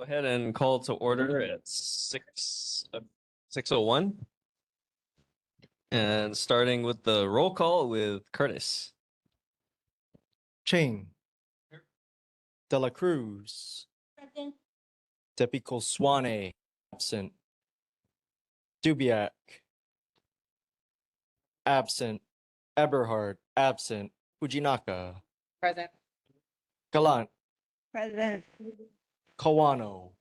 Go ahead and call to order at 6:01. And starting with the roll call with Curtis. Ching. De La Cruz. Depico Swane. Absent. Dubiak. Absent. Eberhard. Absent. Fujinaka. Present. Gallant. Present. Kawano.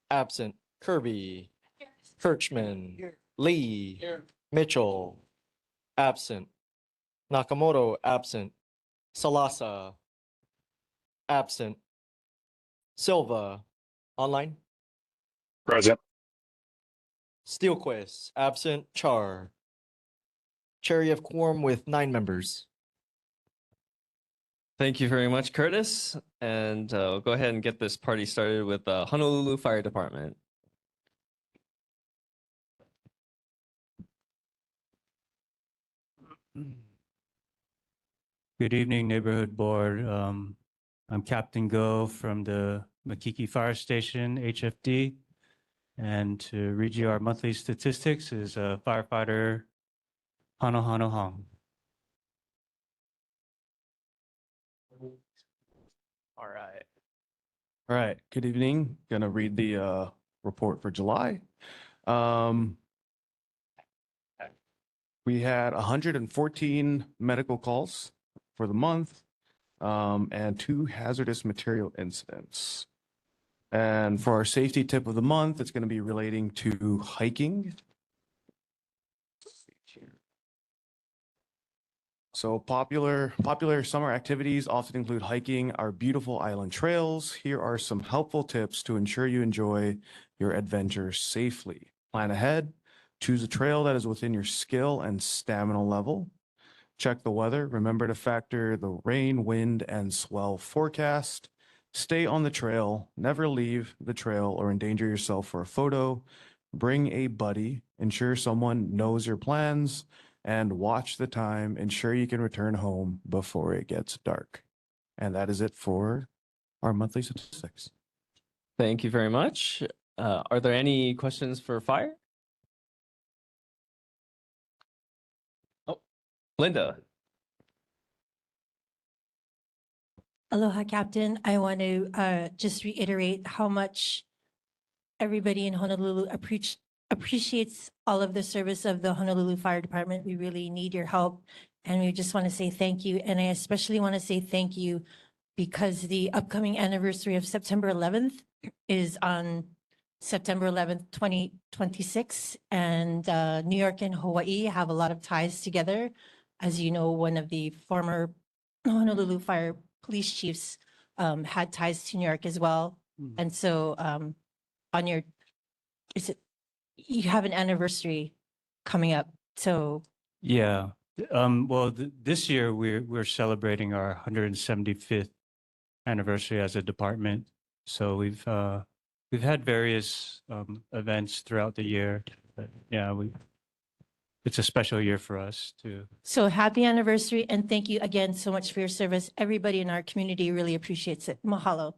Absent. Kirby. Kirchman. Lee. Mitchell. Absent. Nakamoto. Absent. Salasa. Absent. Silva. Online. Present. Steelquist. Absent. Char. Chair, you have quorum with 9 members. Thank you very much, Curtis. And we'll go ahead and get this party started with the Honolulu Fire Department. Good evening, Neighborhood Board. I'm Captain Go from the Makiki Fire Station, HFD. And to read you our monthly statistics is firefighter Hano Hano Hong. All right. Good evening. Gonna read the report for July. We had 114 medical calls for the month, and 2 hazardous material incidents. And for our safety tip of the month, it's going to be relating to hiking. So popular summer activities often include hiking our beautiful island trails. Here are some helpful tips to ensure you enjoy your adventure safely. Plan ahead. Choose a trail that is within your skill and stamina level. Check the weather. Remember to factor the rain, wind, and swell forecast. Stay on the trail. Never leave the trail or endanger yourself for a photo. Bring a buddy. Ensure someone knows your plans. And watch the time. Ensure you can return home before it gets dark. And that is it for our monthly statistics. Thank you very much. Are there any questions for fire? Oh, Linda. Aloha, Captain. I want to just reiterate how much everybody in Honolulu appreciates all of the service of the Honolulu Fire Department. We really need your help, and we just want to say thank you. And I especially want to say thank you because the upcoming anniversary of September 11th is on September 11th, 2026. And New York and Hawaii have a lot of ties together. As you know, one of the former Honolulu Fire police chiefs had ties to New York as well. And so on your, you have an anniversary coming up. So Yeah. Well, this year we're celebrating our 175th anniversary as a department. So we've had various events throughout the year. But yeah, it's a special year for us too. So happy anniversary, and thank you again so much for your service. Everybody in our community really appreciates it. Mahalo.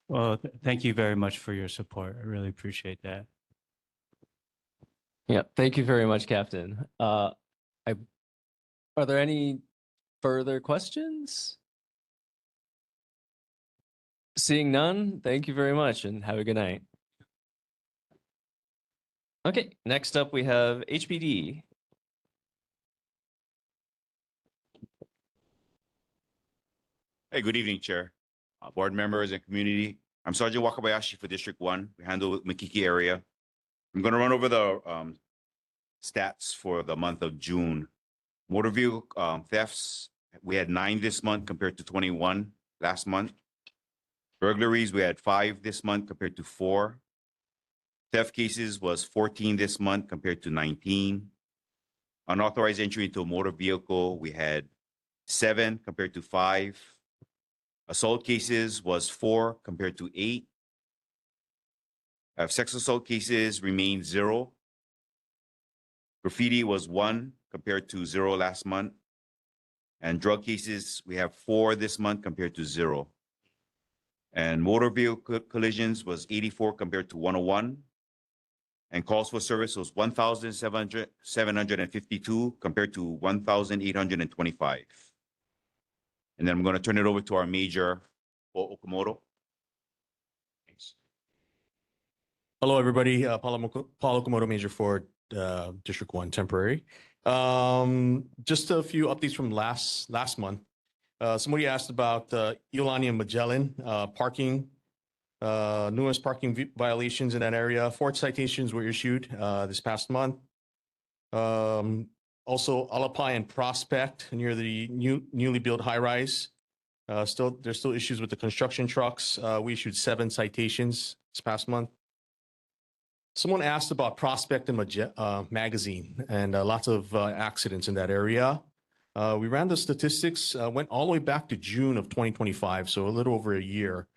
Well, thank you very much for your support. I really appreciate that. Yeah, thank you very much, Captain. Are there any further questions? Seeing none, thank you very much and have a good night. Okay, next up we have HPD. Hey, good evening, Chair, board members and community. I'm Sergeant Wakabayashi for District 1. We handle Makiki area. I'm going to run over the stats for the month of June. Motor vehicle thefts, we had 9 this month compared to 21 last month. Burglaries, we had 5 this month compared to 4. Theft cases was 14 this month compared to 19. Unauthorized entry into a motor vehicle, we had 7 compared to 5. Assault cases was 4 compared to 8. Sex assault cases remained 0. Graffiti was 1 compared to 0 last month. And drug cases, we have 4 this month compared to 0. And motor vehicle collisions was 84 compared to 101. And calls for service was 1,752 compared to 1,825. And then I'm going to turn it over to our major, Paul Okamoto. Thanks. Hello, everybody. Paul Okamoto, Major for District 1 temporary. Just a few updates from last month. Somebody asked about Iolani and Magellan parking, numerous parking violations in that area. 4 citations were issued this past month. Also, Alapai and Prospect near the newly built high-rise. There's still issues with the construction trucks. We issued 7 citations this past month. Someone asked about Prospect and Magazine and lots of accidents in that area. We ran the statistics, went all the way back to June of 2025, so a little over a year.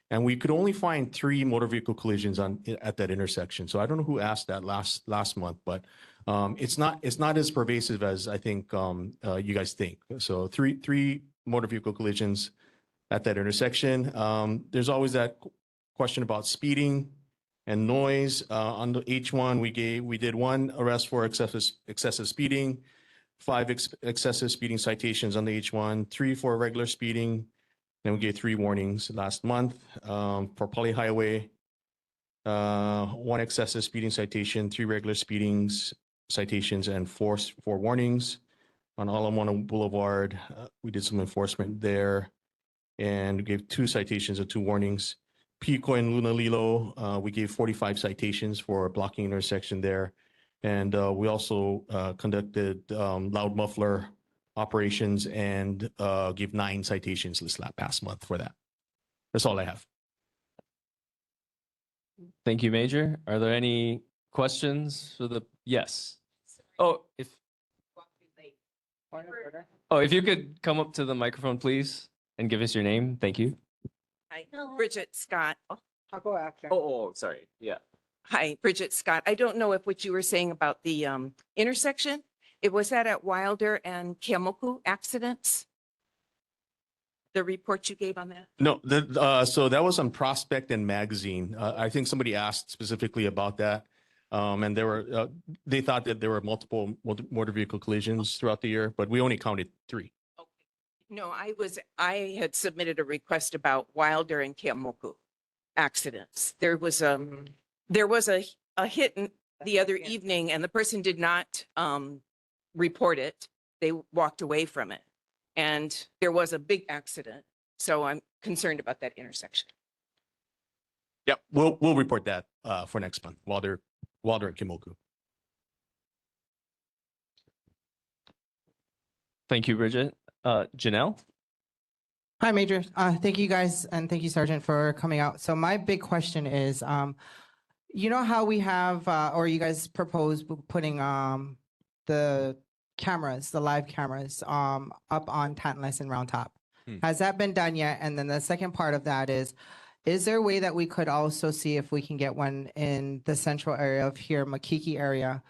And we could only find 3 motor vehicle collisions at that intersection. So I don't know who asked that last month, but it's not as pervasive as I think you guys think. So three motor vehicle collisions at that intersection. There's always that question about speeding and noise. On the H1, we did 1 arrest for excessive speeding, 5 excessive speeding citations on the H1, 3 for regular speeding. Then we gave 3 warnings last month. For Poly Highway, 1 excessive speeding citation, 3 regular citations, and 4 warnings. On Ala Moana Boulevard, we did some enforcement there and gave 2 citations and 2 warnings. Pico and Lunalilo, we gave 45 citations for blocking intersection there. And we also conducted loud muffler operations and gave 9 citations this past month for that. That's all I have. Thank you, Major. Are there any questions for the, yes? Oh, if you could come up to the microphone, please, and give us your name. Thank you. Hi, Bridget Scott. I'll go after. Oh, sorry. Yeah. Hi, Bridget Scott. I don't know if what you were saying about the intersection, it was that at Wilder and Kemoku accidents? The report you gave on that? No, so that was on Prospect and Magazine. I think somebody asked specifically about that. And they thought that there were multiple motor vehicle collisions throughout the year, but we only counted 3. Okay. No, I had submitted a request about Wilder and Kemoku accidents. There was a hit the other evening and the person did not report it. They walked away from it. And there was a big accident. So I'm concerned about that intersection. Yep, we'll report that for next month, Wilder and Kemoku. Thank you, Bridget. Janelle? Hi, Major. Thank you guys, and thank you, Sergeant, for coming out. So my big question is, you know how we have, or you guys propose putting the cameras, the live cameras, up on Tantalus and Round Top? Has that been done yet? And then the second part of that is there a way that we could also see if we can get one in the central area of here, Makiki area,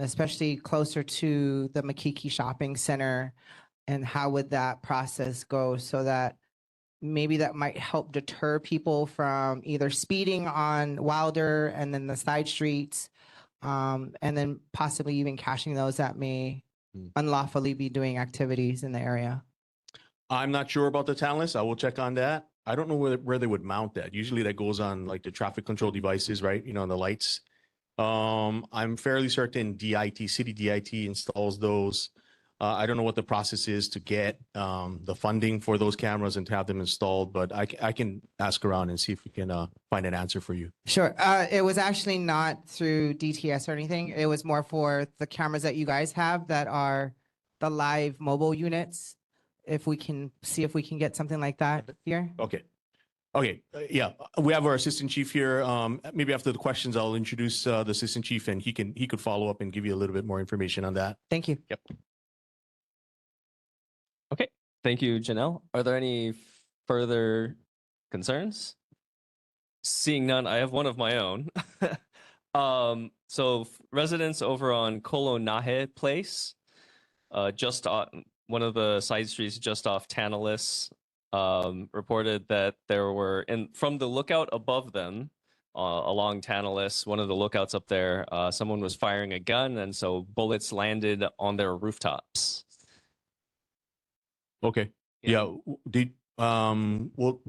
especially closer to the Makiki shopping center? And how would that process go so that maybe that might help deter people from either speeding on Wilder and then the side streets, and then possibly even catching those that may unlawfully be doing activities in the area? I'm not sure about the Tantalus. I will check on that. I don't know where they would mount that. Usually that goes on like the traffic control devices, right? You know, on the lights. I'm fairly certain City DIT installs those. I don't know what the process is to get the funding for those cameras and to have them installed, but I can ask around and see if we can find an answer for you. Sure. It was actually not through DTS or anything. It was more for the cameras that you guys have that are the live mobile units. If we can see if we can get something like that here. Okay. Yeah, we have our assistant chief here. Maybe after the questions, I'll introduce the assistant chief and he could follow up and give you a little bit more information on that. Thank you. Yep. Okay. Thank you, Janelle. Are there any further concerns? Seeing none, I have one of my own. So residents over on Kolonahe Place, just one of the side streets just off Tantalus reported that there were, and from the lookout above them, along Tantalus, one of the lookouts up there, someone was firing a gun, and so bullets landed on their rooftops. Okay. Yeah. Did we'll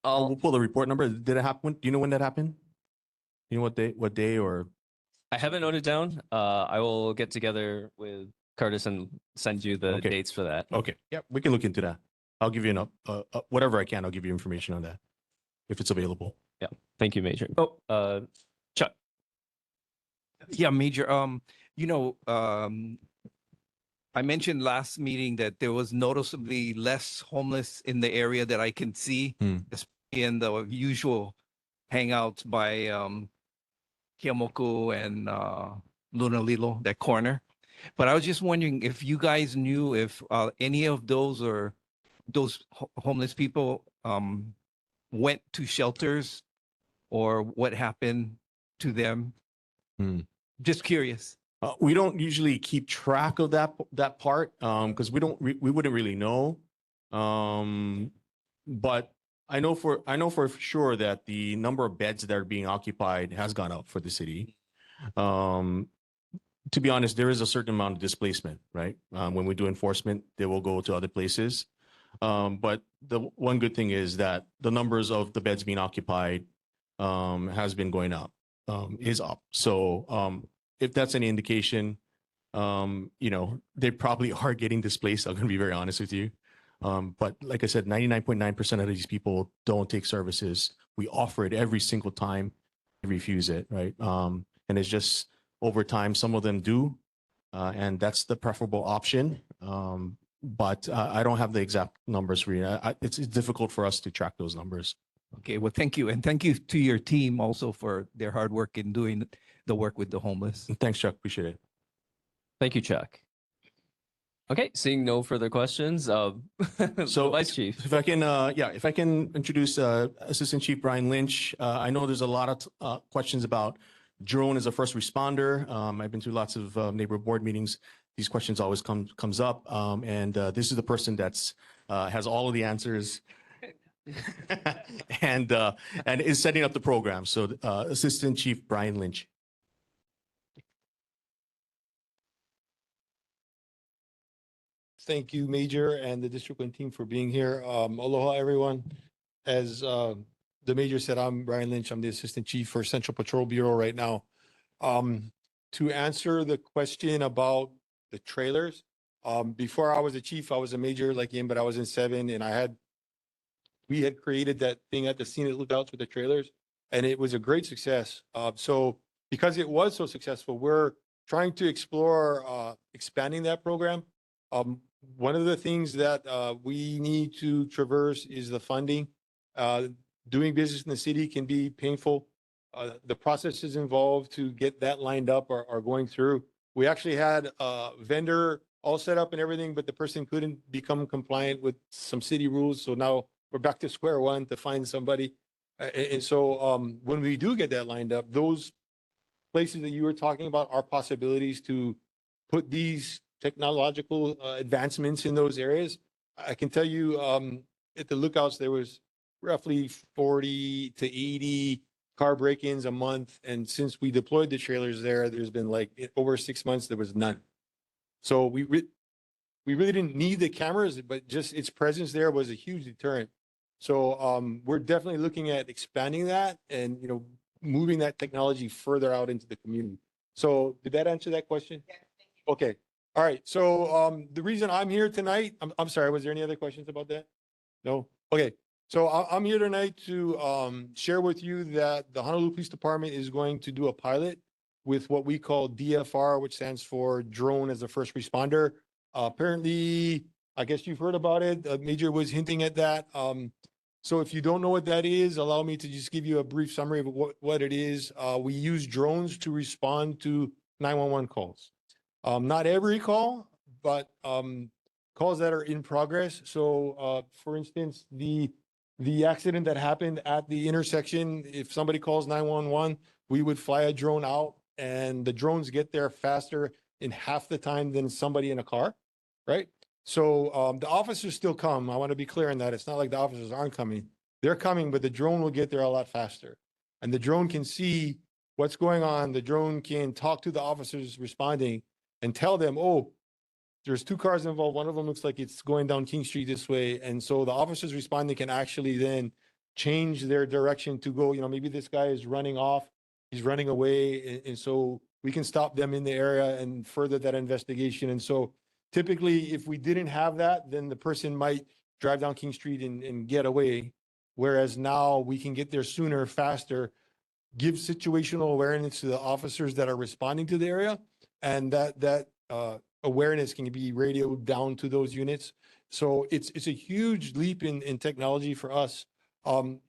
pull the report number. Did it happen? Do you know when that happened? You know what day or? I haven't noted down. I will get together with Curtis and send you the Okay. dates for that. Okay. Yeah, we can look into that. I'll give you whatever I can. I'll give you information on that if it's available. Thank you, Major. Oh, Chuck. Yeah, Major. I mentioned last meeting that there was noticeably less homeless in the area that I can see, especially in the usual hangouts by Kemoku and Lunalilo, that corner. But I was just wondering if you guys knew if any of those or those homeless people went to shelters or what happened to them. Just curious. We don't usually keep track of that part because we wouldn't really know. But I know for sure that the number of beds that are being occupied has gone up for the city. To be honest, there is a certain amount of displacement, right? When we do enforcement, they will go to other places. But the one good thing is that the numbers of the beds being occupied has been going up, is up. So if that's any indication, they probably are getting displaced. I'm going to be very honest with you. But like I said, 99.9% of these people don't take services. We offer it every single time. They refuse it, right? And it's just over time, some of them do. And that's the preferable option. But I don't have the exact numbers for you. It's difficult for us to track those numbers. Okay, well, thank you. And thank you to your team also for their hard work in doing the work with the homeless. Thanks, Chuck. Appreciate it. Thank you, Chuck. Okay, seeing no further questions. So, Vice Chief. If I can introduce Assistant Chief Brian Lynch. I know there's a lot of questions about drone as a first responder. I've been through lots of neighborhood board meetings. These questions always comes up, and this is the person that's has all of the answers, and is setting up the program. So, Assistant Chief Brian Lynch. Thank you, Major, and the district and team for being here. Aloha, everyone. As the Major said, I'm Brian Lynch. I'm the Assistant Chief for Central Patrol Bureau right now. To answer the question about the trailers, before I was a chief, I was a major like him, but I was in 7, and we had created that thing at the scenic lookouts with the trailers, and it was a great success. So because it was so successful, we're trying to explore expanding that program. One of the things that we need to traverse is the funding. Doing business in the city can be painful. The processes involved to get that lined up are going through. We actually had a vendor all set up and everything, but the person couldn't become compliant with some city rules. So now we're back to square one to find somebody. And so when we do get that lined up, those places that you were talking about are possibilities to put these technological advancements in those areas. I can tell you at the lookouts, there was roughly 40 to 80 car break-ins a month. And since we deployed the trailers there, there's been like over 6 months, there was none. So we really didn't need the cameras, but just its presence there was a huge deterrent. So we're definitely looking at expanding that and, moving that technology further out into the community. So did that answer that question? Yes, thank you. Okay. All right. So the reason I'm here tonight, I'm sorry, was there any other questions about that? No? Okay. So I'm here tonight to share with you that the Honolulu Police Department is going to do a pilot with what we call DFR, which stands for Drone as a First Responder. Apparently, I guess you've heard about it. The Major was hinting at that. So if you don't know what that is, allow me to just give you a brief summary of what it is. We use drones to respond to 911 calls. Not every call, but calls that are in progress. So for instance, the accident that happened at the intersection, if somebody calls 911, we would fly a drone out, and the drones get there faster in half the time than somebody in a car, right? So the officers still come. I want to be clear on that. It's not like the officers aren't coming. They're coming, but the drone will get there a lot faster. And the drone can see what's going on. The drone can talk to the officers responding and tell them, oh, there's two cars involved. One of them looks like it's going down King Street this way. And so the officers responding can actually then change their direction to go, maybe this guy is running off, he's running away. And so we can stop them in the area and further that investigation. And so typically, if we didn't have that, then the person might drive down King Street and get away. Whereas now we can get there sooner, faster, give situational awareness to the officers that are responding to the area. And that awareness can be radioed down to those units. So it's a huge leap in technology for us.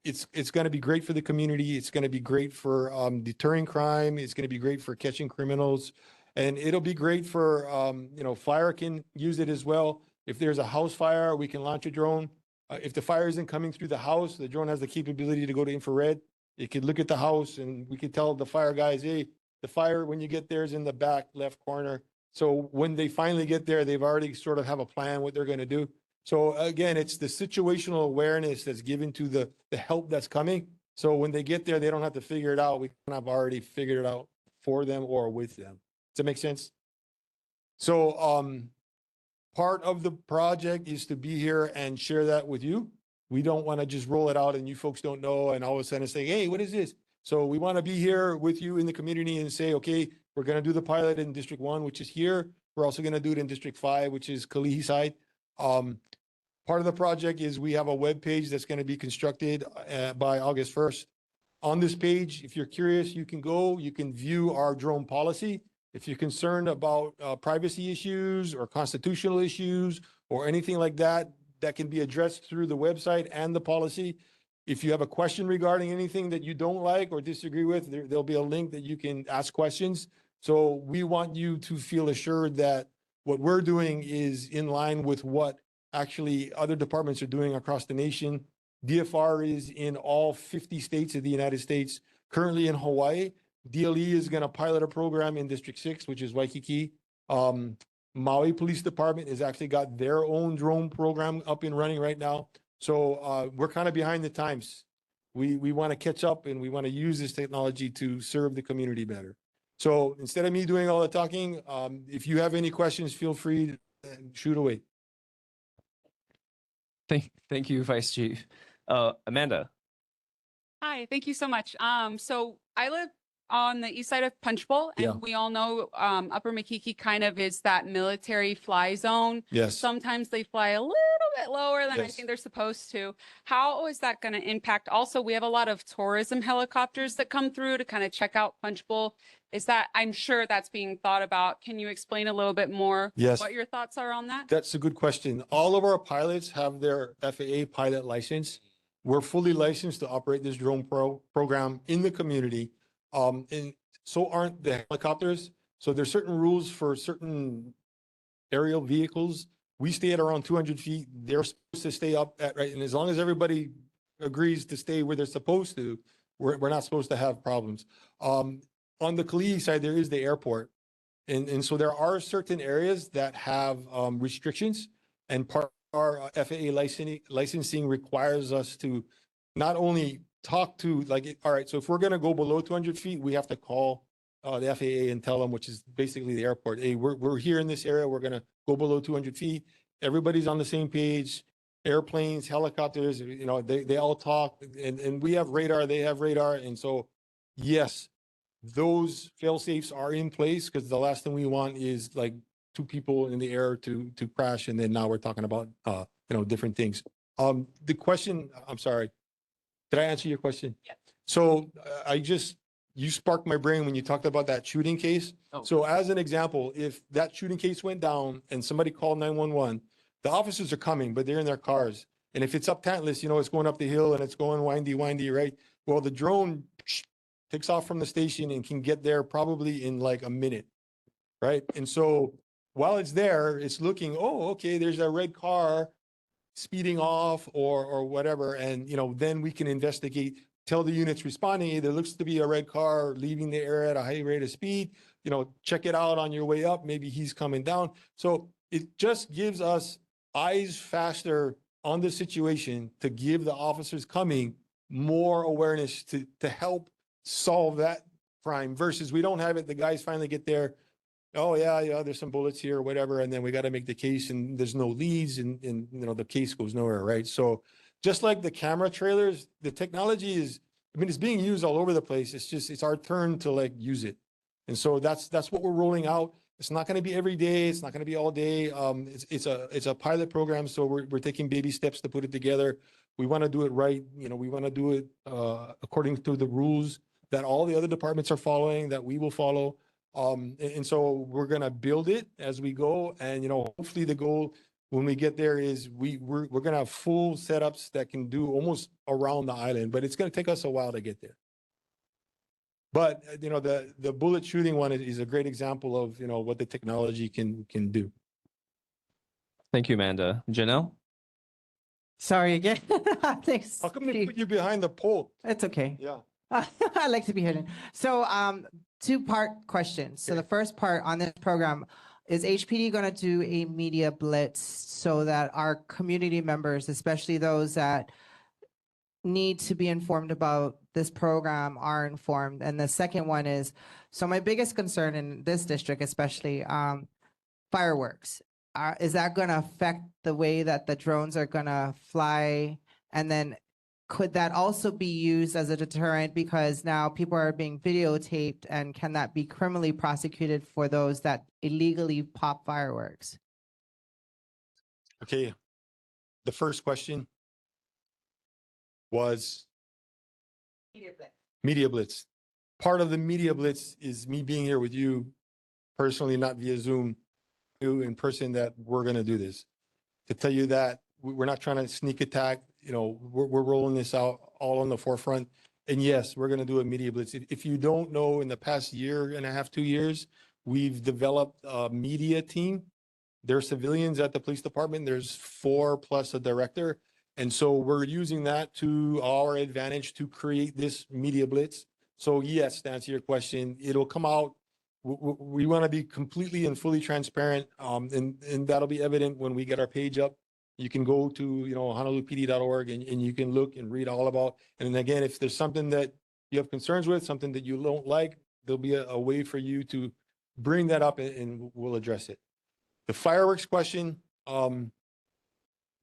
It's going to be great for the community. It's going to be great for deterring crime. It's going to be great for catching criminals. And it'll be great for, fire can use it as well. If there's a house fire, we can launch a drone. If the fire isn't coming through the house, the drone has the capability to go to infrared. It could look at the house and we could tell the fire guys, hey, the fire, when you get there, is in the back left corner. So when they finally get there, they've already sort of have a plan what they're going to do. So again, it's the situational awareness that's given to the help that's coming. So when they get there, they don't have to figure it out. We kind of already figured it out for them or with them. Does that make sense? So part of the project is to be here and share that with you. We don't want to just roll it out and you folks don't know and all of a sudden say, hey, what is this? So we want to be here with you in the community and say, okay, we're going to do the pilot in District 1, which is here. We're also going to do it in District 5, which is Kalihi side. Part of the project is we have a web page that's going to be constructed by August 1st. On this page, if you're curious, you can go, you can view our drone policy. If you're concerned about privacy issues or constitutional issues or anything like that, that can be addressed through the website and the policy. If you have a question regarding anything that you don't like or disagree with, there'll be a link that you can ask questions. So we want you to feel assured that what we're doing is in line with what actually other departments are doing across the nation. DFR is in all 50 states of the United States, currently in Hawaii. DLE is going to pilot a program in District 6, which is Waikiki. Maui Police Department has actually got their own drone program up and running right now. So we're kind of behind the times. We want to catch up and we want to use this technology to serve the community better. So instead of me doing all the talking, if you have any questions, feel free to shoot away. Thank you, Vice Chief. Amanda. Hi, thank you so much. So I live on the east side of Punchbowl, and Yeah. we all know Upper Makiki kind of is that military fly zone. Yes. Sometimes they fly a little bit lower than I Yes. think they're supposed to. How is that going to impact? Also, we have a lot of tourism helicopters that come through to kind of check out Punchbowl. I'm sure that's being thought about. Can you explain a little bit more Yes. what your thoughts are on that? That's a good question. All of our pilots have their FAA pilot license. We're fully licensed to operate this drone program in the community. And so aren't the helicopters. So there's certain rules for certain aerial vehicles. We stay at around 200 feet. They're supposed to stay up at, right. And as long as everybody agrees to stay where they're supposed to, we're not supposed to have problems. On the Kalihi side, there is the airport. And so there are certain areas that have restrictions, and part of our FAA licensing requires us to not only talk to all right, so if we're going to go below 200 feet, we have to call the FAA and tell them, which is basically the airport, hey, we're here in this area, we're going to go below 200 feet. Everybody's on the same page. Airplanes, helicopters, they all talk, and we have radar, they have radar. And so, yes, those fail safes are in place, because the last thing we want is like two people in the air to crash. And then now we're talking about, different things. The question, I'm sorry. Did I answer your question? Yes. So you sparked my brain when you talked about that shooting case. Oh. So as an example, if that shooting case went down and somebody called 911, the officers are coming, but they're in their cars. And if it's up Tantalus, it's going up the hill and it's going windy, right? Well, the drone takes off from the station and can get there probably in like a minute, right? And so while it's there, it's looking, oh, okay, there's a red car speeding off or whatever. And, then we can investigate, tell the units responding, hey, there looks to be a red car leaving the area at a high rate of speed, check it out on your way up. Maybe he's coming down. So it just gives us eyes faster on the situation to give the officers coming more awareness to help solve that crime versus we don't have it. The guys finally get there. Oh yeah, there's some bullets here or whatever. And then we got to make the case and there's no leads and the case goes nowhere. Right. So just like the camera trailers, the technology is, it's being used all over the place. It's our turn to like use it. And so that's what we're rolling out. It's not going to be every day. It's not going to be all day. It's a pilot program. So we're taking baby steps to put it together. We want to do it right. We want to do it according to the rules that all the other departments are following, that we will follow. And so we're going to build it as we go. And, hopefully the goal when we get there is we're going to have full setups that can do almost around the island, but it's going to take us a while to get there. But, the bullet shooting one is a great example of, what the technology can do. Thank you, Amanda. Janelle? Sorry again. Thanks. How come they Chief. put you behind the pole? It's okay. Yeah. I like to be hidden. So, two-part question. So the first part on this program, is HPD going to do a media blitz so that our community members, especially those that need to be informed about this program, are informed? And the second one is, so my biggest concern in this district, especially fireworks, is that going to affect the way that the drones are going to fly? And then could that also be used as a deterrent because now people are being videotaped, and can that be criminally prosecuted for those that illegally pop fireworks? Okay. The first question was media blitz. Part of the media blitz is me being here with you personally, not via Zoom, you in person, that we're going to do this. To tell you that we're not trying to sneak attack, we're rolling this out all on the forefront. And yes, we're going to do a media blitz. If you don't know, in the past year and a half, 2 years, we've developed a media team. There are civilians at the police department. There's 4 plus a director. And so we're using that to our advantage to create this media blitz. So yes, to answer your question, it'll come out. We want to be completely and fully transparent. And that'll be evident when we get our page up. You can go to, honolulupd.org and you can look and read all about. And then again, if there's something that you have concerns with, something that you don't like, there'll be a way for you to bring that up and we'll address it. The fireworks question,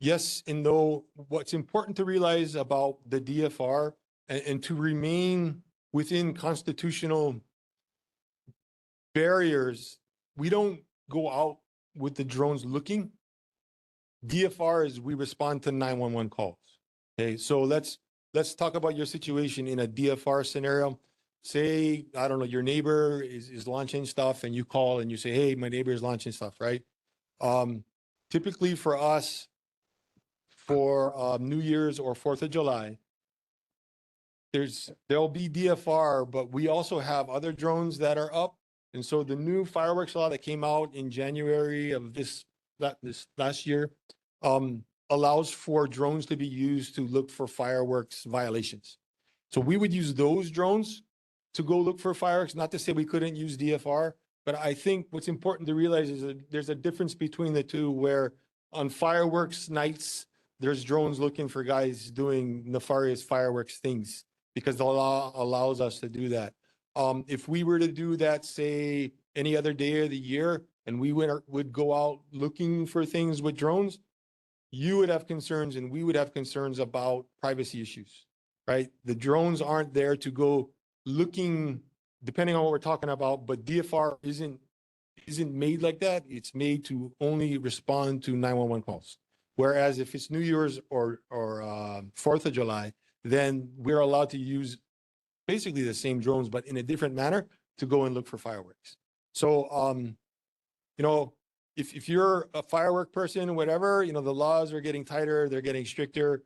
yes and no. What's important to realize about the DFR and to remain within constitutional barriers, we don't go out with the drones looking. DFR is we respond to 911 calls. Okay, so let's talk about your situation in a DFR scenario. Say, I don't know, your neighbor is launching stuff and you call and you say, hey, my neighbor is launching stuff, right? Typically for us, for New Year's or 4th of July, there'll be DFR, but we also have other drones that are up. And so the new fireworks law that came out in January of this last year allows for drones to be used to look for fireworks violations. So we would use those drones to go look for fireworks, not to say we couldn't use DFR, but I think what's important to realize is that there's a difference between the two, where on fireworks nights, there's drones looking for guys doing nefarious fireworks things because the law allows us to do that. If we were to do that, say, any other day of the year, and we would go out looking for things with drones, you would have concerns and we would have concerns about privacy issues, right? The drones aren't there to go looking, depending on what we're talking about, but DFR isn't made like that. It's made to only respond to 911 calls. Whereas if it's New Year's or 4th of July, then we're allowed to use basically the same drones, but in a different manner to go and look for fireworks. So, if you're a firework person or whatever, the laws are getting tighter, they're getting stricter.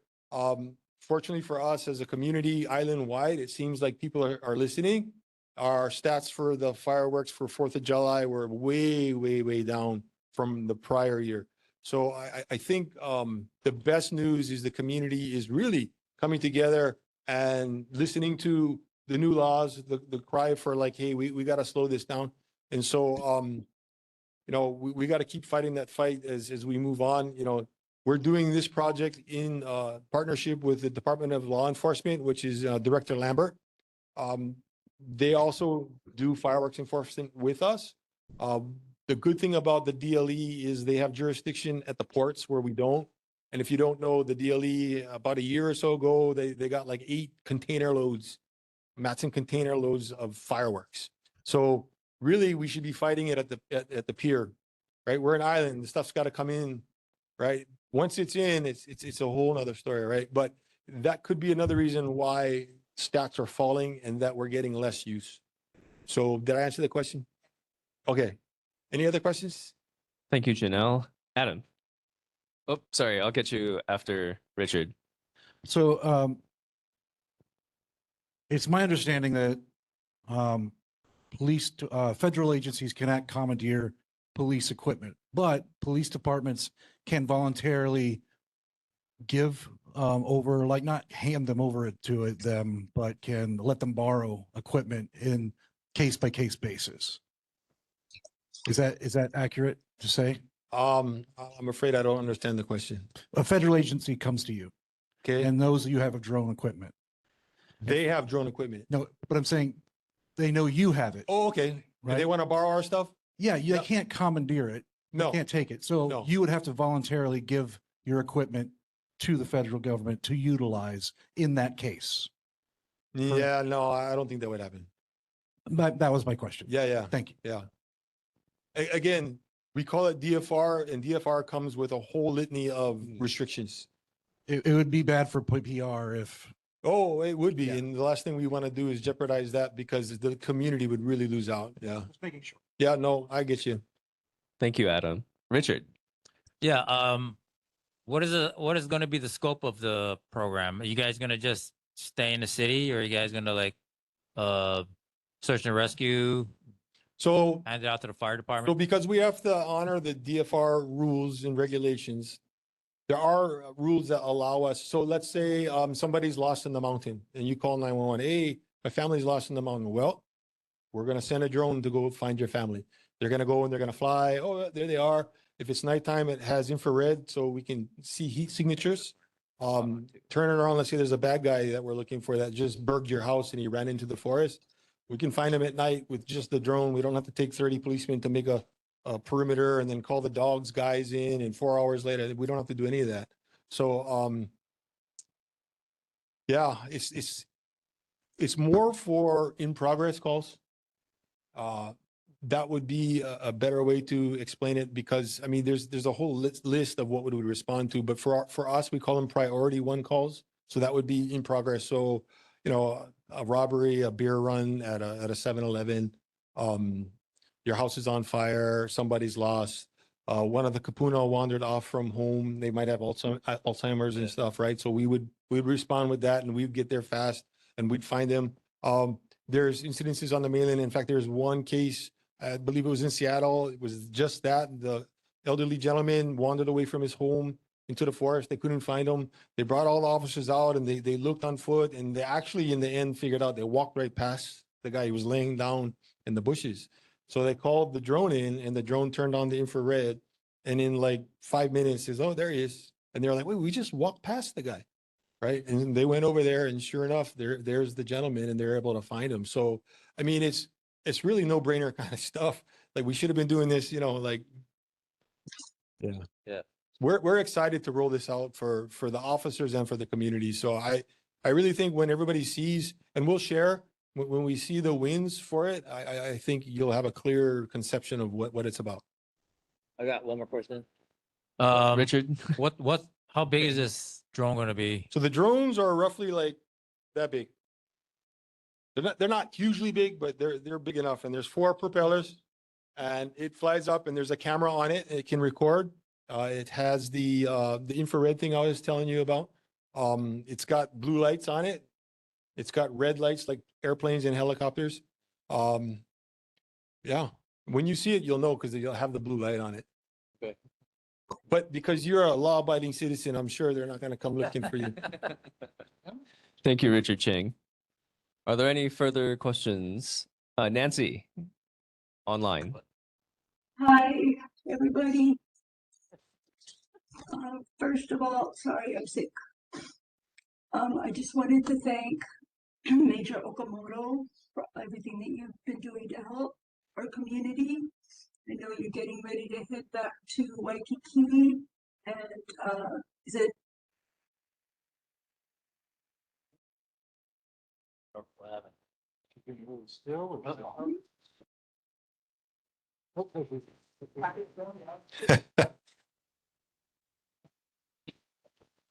Fortunately for us as a community island-wide, it seems like people are listening. Our stats for the fireworks for 4th of July were way, way, way down from the prior year. So I think the best news is the community is really coming together and listening to the new laws, the cry for like, hey, we got to slow this down. And so, we got to keep fighting that fight as we move on. We're doing this project in partnership with the Department of Law Enforcement, which is Director Lambert. They also do fireworks enforcement with us. The good thing about the DLE is they have jurisdiction at the ports where we don't. And if you don't know, the DLE, about a year or so ago, they got like 8 container loads, Matson container loads of fireworks. So really, we should be fighting it at the pier, right? We're an island. The stuff's got to come in, right? Once it's in, it's a whole nother story, right? But that could be another reason why stats are falling and that we're getting less use. So did I answer the question? Okay. Any other questions? Thank you, Janelle. Adam. Oh, sorry. I'll get you after Richard. So it's my understanding that federal agencies cannot commandeer police equipment, but police departments can voluntarily give over, like not hand them over to them, but can let them borrow equipment in case by case basis. Is that accurate to say? I'm afraid I don't understand the question. A federal agency comes to you Okay. and knows that you have a drone equipment. They have drone equipment. No, but I'm saying they know you have it. Oh, okay. And Right. they want to borrow our stuff? Yeah, you Yeah. can't commandeer it. You No. can't take it. So No. you would have to voluntarily give your equipment to the federal government to utilize in that case. Yeah, no, I don't think that would happen. That was my question. Yeah. Thank you. Yeah. Again, we call it DFR, and DFR comes with a whole litany of restrictions. It would be bad for PR if, Oh, it would be. Yeah. And the last thing we want to do is jeopardize that because the community would really lose out. Yeah. just making sure. Yeah, no, I get you. Thank you, Adam. Richard. Yeah, what is going to be the scope of the program? Are you guys going to just stay in the city, or are you guys going to like search and rescue, So, hand it out to the fire so department? because we have to honor the DFR rules and regulations, there are rules that allow us. So let's say somebody's lost in the mountain and you call 911. Hey, my family's lost in the mountain. Well, we're going to send a drone to go find your family. They're going to go and they're going to fly. Oh, there they are. If it's nighttime, it has infrared so we can see heat signatures. Turn it around. Let's say there's a bad guy that we're looking for that just burgled your house and he ran into the forest. We can find him at night with just the drone. We don't have to take 30 policemen to make a perimeter and then call the dogs guys in, and 4 hours later, we don't have to do any of that. So, yeah, it's more for in progress calls. That would be a better way to explain it because I mean, there's a whole list of what we would respond to, but for us, we call them priority 1 calls. So that would be in progress. So, you know, a robbery, a beer run at a 7-Eleven, your house is on fire, somebody's lost. One of the Kapuna wandered off from home. They might have Alzheimer's and stuff, right? So we'd respond with that and we'd get there fast and we'd find them. There's incidences on the mainland. In fact, there's one case, I believe it was in Seattle. It was just that the elderly gentleman wandered away from his home into the forest. They couldn't find him. They brought all the officers out and they looked on foot and they actually in the end figured out they walked right past the guy. He was laying down in the bushes. So they called the drone in and the drone turned on the infrared and in like 5 minutes says, oh, there he is. And they're like, wait, we just walked past the guy. Right. And they went over there and sure enough, there's the gentleman and they're able to find him. So, I mean, it's really no brainer kind of stuff. Like we should have been doing this, you know, like, yeah. We're excited to roll this out for the officers and for the community. So I really think when everybody sees, and we'll share, when we see the wins for it, I think you'll have a clear conception of what it's about. I got one more question. Richard. How big is this drone going to be? So the drones are roughly like that big. They're not hugely big, but they're big enough. And there's 4 propellers and it flies up and there's a camera on it. It can record. It has the infrared thing I was telling you about. It's got blue lights on it. It's got red lights like airplanes and helicopters. Yeah, when you see it, you'll know because you'll have the blue light on it. Okay. But because you're a law-abiding citizen, I'm sure they're not going to come looking for you. Thank you, Richard Ching. Are there any further questions? Nancy, online. Hi, everybody. First of all, sorry, I'm sick. I just wanted to thank Major Okamoto for everything that you've been doing to help our community. I know you're getting ready to head back to Waikiki, and is it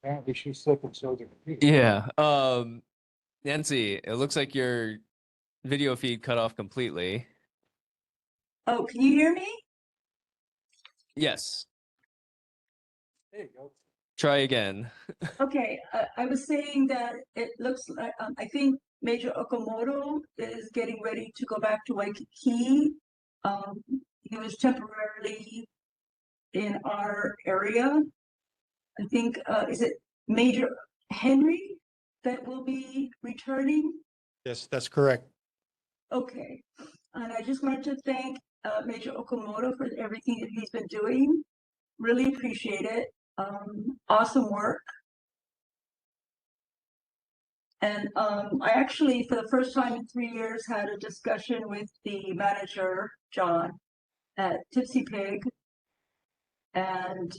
Apparently she's sick and so Yeah. Nancy, it looks like your video feed cut off completely. Oh, can you hear me? Yes. There you go. Try again. Okay, I was saying that it looks like, I think Major Okamoto is getting ready to go back to Waikiki. He was temporarily in our area. I think, is it Major Henry that will be returning? Yes, that's correct. Okay, and I just wanted to thank Major Okamoto for everything that he's been doing. Really appreciate it. Awesome work. And I actually, for the first time in 3 years, had a discussion with the manager, John, at Tipsy Pig. And,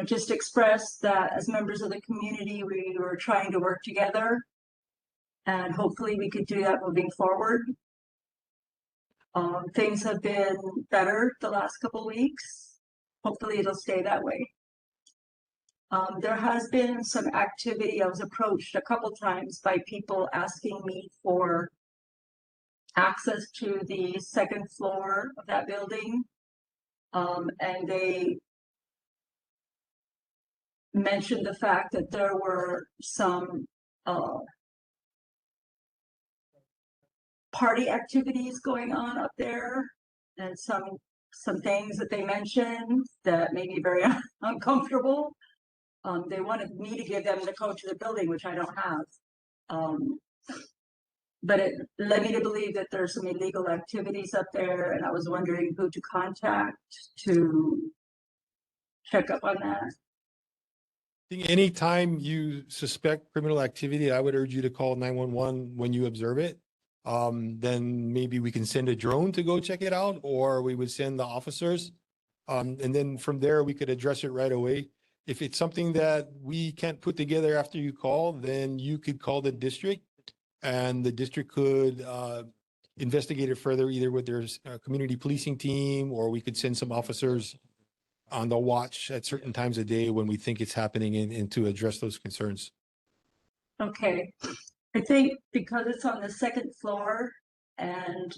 just expressed that as members of the community, we were trying to work together. And hopefully we could do that moving forward. Things have been better the last couple weeks. Hopefully it'll stay that way. There has been some activity. I was approached a couple times by people asking me for access to the second floor of that building. And they mentioned the fact that there were some party activities going on up there, and some things that they mentioned that made me very uncomfortable. They wanted me to give them the code to the building, which I don't have. But it led me to believe that there's some illegal activities up there, and I was wondering who to contact to check up on that. I think anytime you suspect criminal activity, I would urge you to call 911 when you observe it. Then maybe we can send a drone to go check it out, or we would send the officers. And then from there, we could address it right away. If it's something that we can't put together after you call, then you could call the district, and the district could investigate it further, either with their community policing team, or we could send some officers on the watch at certain times of day when we think it's happening, and to address those concerns. Okay, I think because it's on the second floor and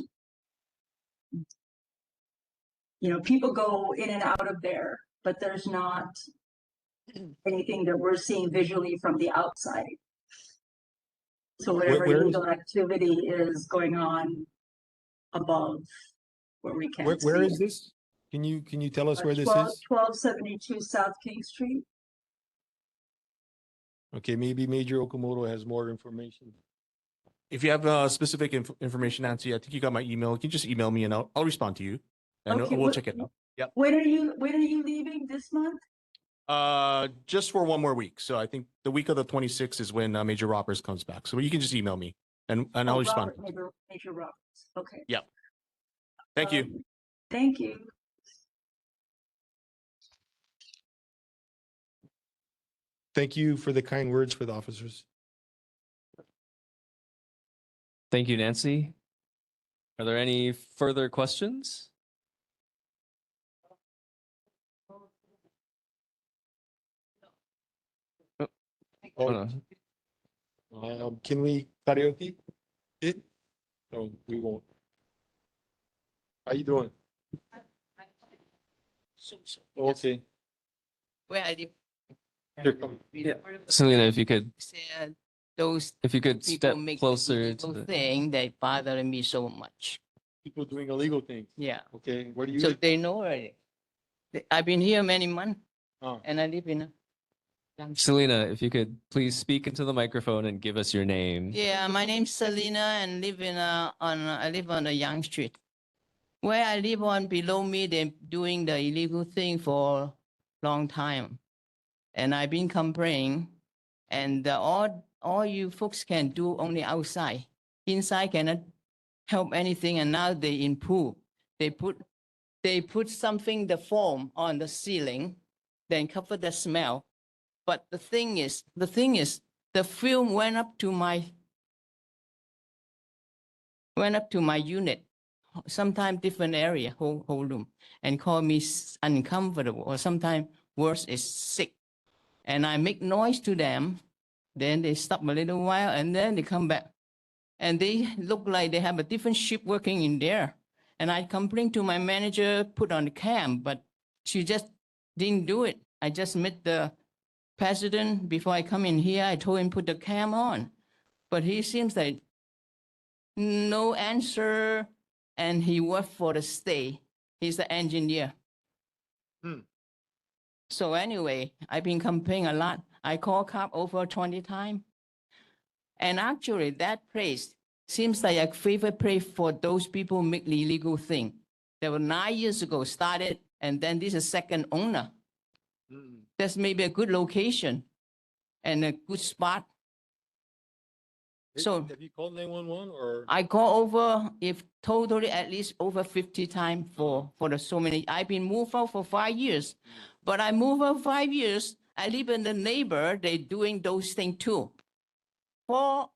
people go in and out of there, but there's not anything that we're seeing visually from the outside. So whatever Where is- illegal activity is going on above where we can't see Where it. is this? Can you tell us where this 1272 South King Street. Okay, maybe Major Okamoto has more information. If you have specific information, Nancy, I think you got my email. You can just email me and I'll respond to you, and Okay, we'll what- check it out. Yep. When are you leaving this month? Just for one more week. So I think the week of the 26th is when Major Roberts comes back. So you can just email me and I'll respond. Major Roberts. Okay. Yep. Thank you. Thank you. Thank you for the kind words for the officers. Thank you, Nancy. Are there any further questions? Oh, no. Can we karaoke it? No, we won't. How you doing? Okay. Where I live. Here, come. Selena, if you could, Said those if you could people step make closer the to the. thing that bother me so much. People doing illegal things. Yeah. Okay, where do you? So live? they know already. I've been here many months Oh. and I live in a. Selena, if you could please speak into the microphone and give us your name. Yeah, my name's Selena and live in I live on a Young Street. Where I live on below me, they're doing the illegal thing for long time. And I've been complaining, and all you folks can do only outside. Inside cannot help anything, and now they improve. They put something, the foam on the ceiling, then cover the smell. But the thing is, the film went up to my unit, sometimes different area, whole room, and call me uncomfortable, or sometimes worse is sick. And I make noise to them, then they stop a little while, and then they come back. And they look like they have a different shift working in there. And I complained to my manager, put on the cam, but she just didn't do it. I just met the president before I come in here. I told him put the cam on, but he seems like no answer, and he worked for the state. He's the engineer. So anyway, I've been complaining a lot. I call cop over 20 times. And actually that place seems like a favorite place for those people who make the illegal thing. There were 9 years ago started, and then this is second owner. That's maybe a good location and a good spot. So Have you called 911 or? I call over, if totally at least over 50 times for the so many. I've been moved out for 5 years, but I moved out 5 years. I live in the neighbor, they doing those things too. 5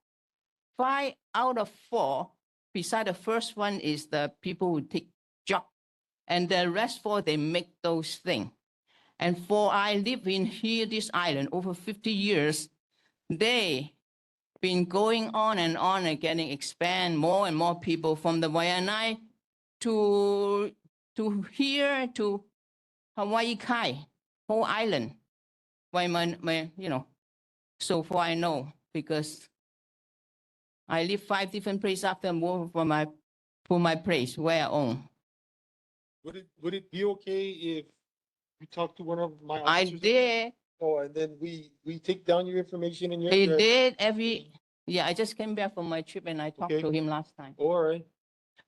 out of 4, beside the first one is the people who take job, and the rest 4, they make those things. And for I live in here, this island, over 50 years, they been going on and getting expand more and more people from the Waianae to here to Hawaii Kai, whole island. So far I know, because I live 5 different places after moving for my place where I own. Would it be okay if you talk to one of my I officers? did. Oh, and then we take down your information and your He address? did yeah, I just came back from my trip and I talked Okay. to him last time. All right,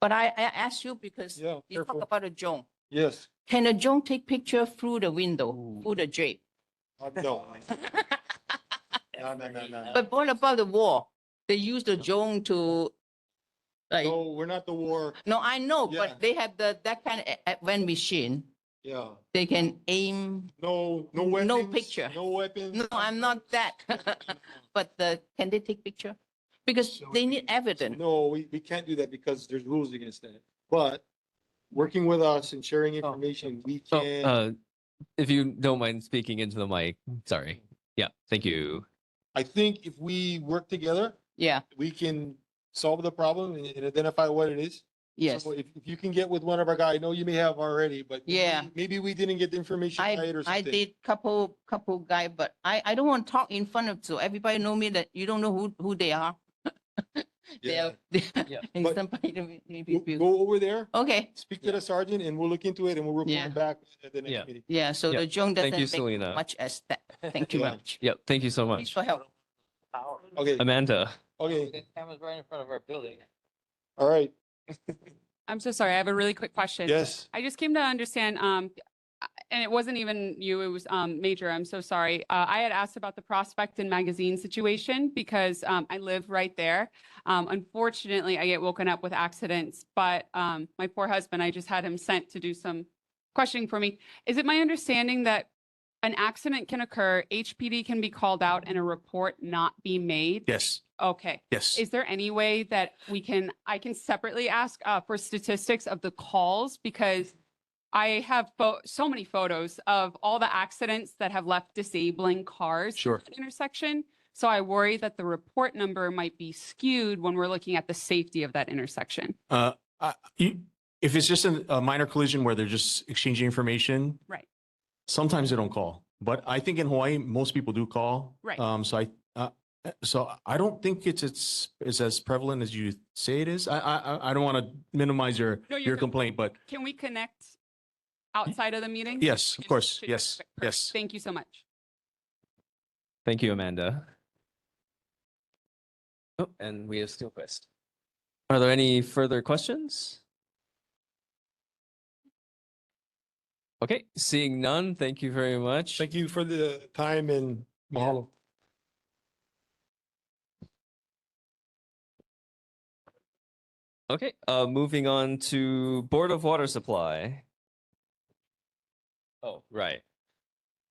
But I asked you because Yeah, you talk careful. about a drone. yes. Can a drone take picture through the window, through the drape? No. No. But what about the war? They use the drone to, like, No, we're not the war. no, I know, Yeah. but they have that kind of advanced machine. Yeah. They can aim. No No weapons. picture. No weapons. No, I'm not that. But can they take picture? Because they need evidence. No, we can't do that because there's rules against that. But working with us and sharing information, we can. If you don't mind speaking into the mic, sorry. Yeah, thank you. I think if we work together, Yeah, we can solve the problem and identify what it is. yes. So if you can get with one of our guys, I know you may have already, but Yeah. maybe we didn't get the information right or I something. did couple guy, but I don't want to talk in front of, so everybody know me that you don't know who they are. Yeah. And But somebody maybe Go feel. go over there, Okay, speak to the sergeant, and we'll look into it and we'll Yeah. report back at the Yeah. next meeting. yeah, so Yeah. the drone Thank doesn't you, make Selena. much as that. Thank you Yeah. very much. Yep, thank you so Thanks much. for help. Okay, Amanda. okay, Camera's right in front of our building. all right, I'm so sorry. I have a really quick question. yes. I just came to understand, and it wasn't even you, it was Major. I'm so sorry. I had asked about the Prospect and Magazine situation because I live right there. Unfortunately, I get woken up with accidents, but my poor husband, I just had him sent to do some questioning for me. Is it my understanding that an accident can occur, HPD can be called out, and a report not be made? Yes, Okay. yes. Is there any way that I can separately ask for statistics of the calls? Because I have so many photos of all the accidents that have left disabling cars Sure. at that intersection. So I worry that the report number might be skewed when we're looking at the safety of that intersection. If it's just a minor collision where they're just exchanging information, Right. sometimes they don't call. But I think in Hawaii, most people do call. Right. So I don't think it's as prevalent as you say it is. I don't want to minimize No, your you're good. complaint, but Can we connect outside of the meeting? yes, of And course. should- Yes, perfect. yes. Thank you so much. Thank you, Amanda. Oh, and we have Steelquist. Are there any further questions? Okay, seeing none, thank you very much. Thank you for the time and mahalo. Okay, moving on to Board of Water Supply. Oh, right.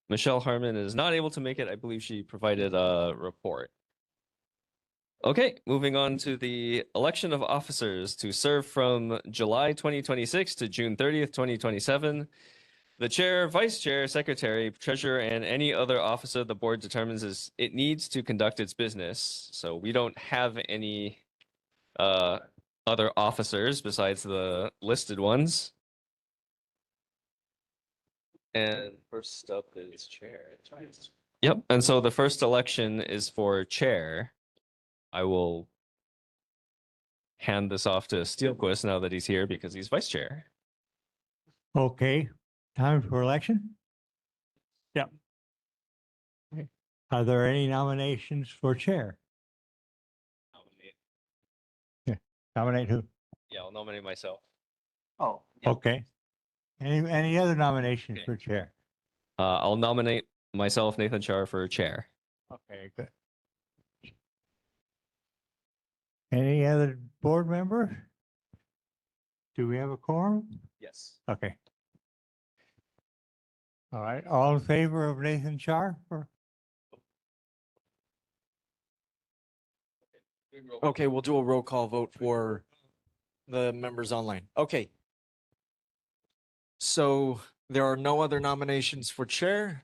Michelle Harmon is not able to make it. I believe she provided a report. Okay, moving on to the election of officers to serve from July 2026 to June 30th, 2027. The chair, vice chair, secretary, treasurer, and any other officer the board determines it needs to conduct its business. So we don't have any other officers besides the listed ones. And first up is chair. Yep, and so the first election is for chair. I will hand this off to Steelquist now that he's here because he's vice chair. Okay, time for election? Yep. Are there any nominations for chair? Yeah, nominate who? Yeah, I'll nominate myself. Oh. Okay. Any other nominations for chair? I'll nominate myself, Nathan Char, for chair. Okay, good. Any other board member? Do we have a quorum? Yes. Okay. All right, all in favor of Nathan Char? Okay, we'll do a roll call vote for the members online. Okay. So there are no other nominations for chair.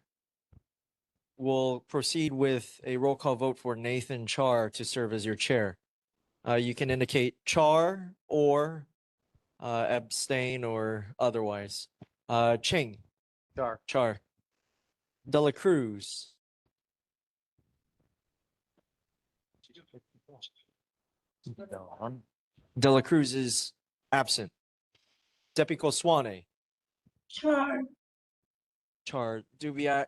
We'll proceed with a roll call vote for Nathan Char to serve as your chair. You can indicate Char or abstain or otherwise. Ching. Char. Char. De La Cruz. De La Cruz is absent. Depico Swane. Char. Char. Dubiak.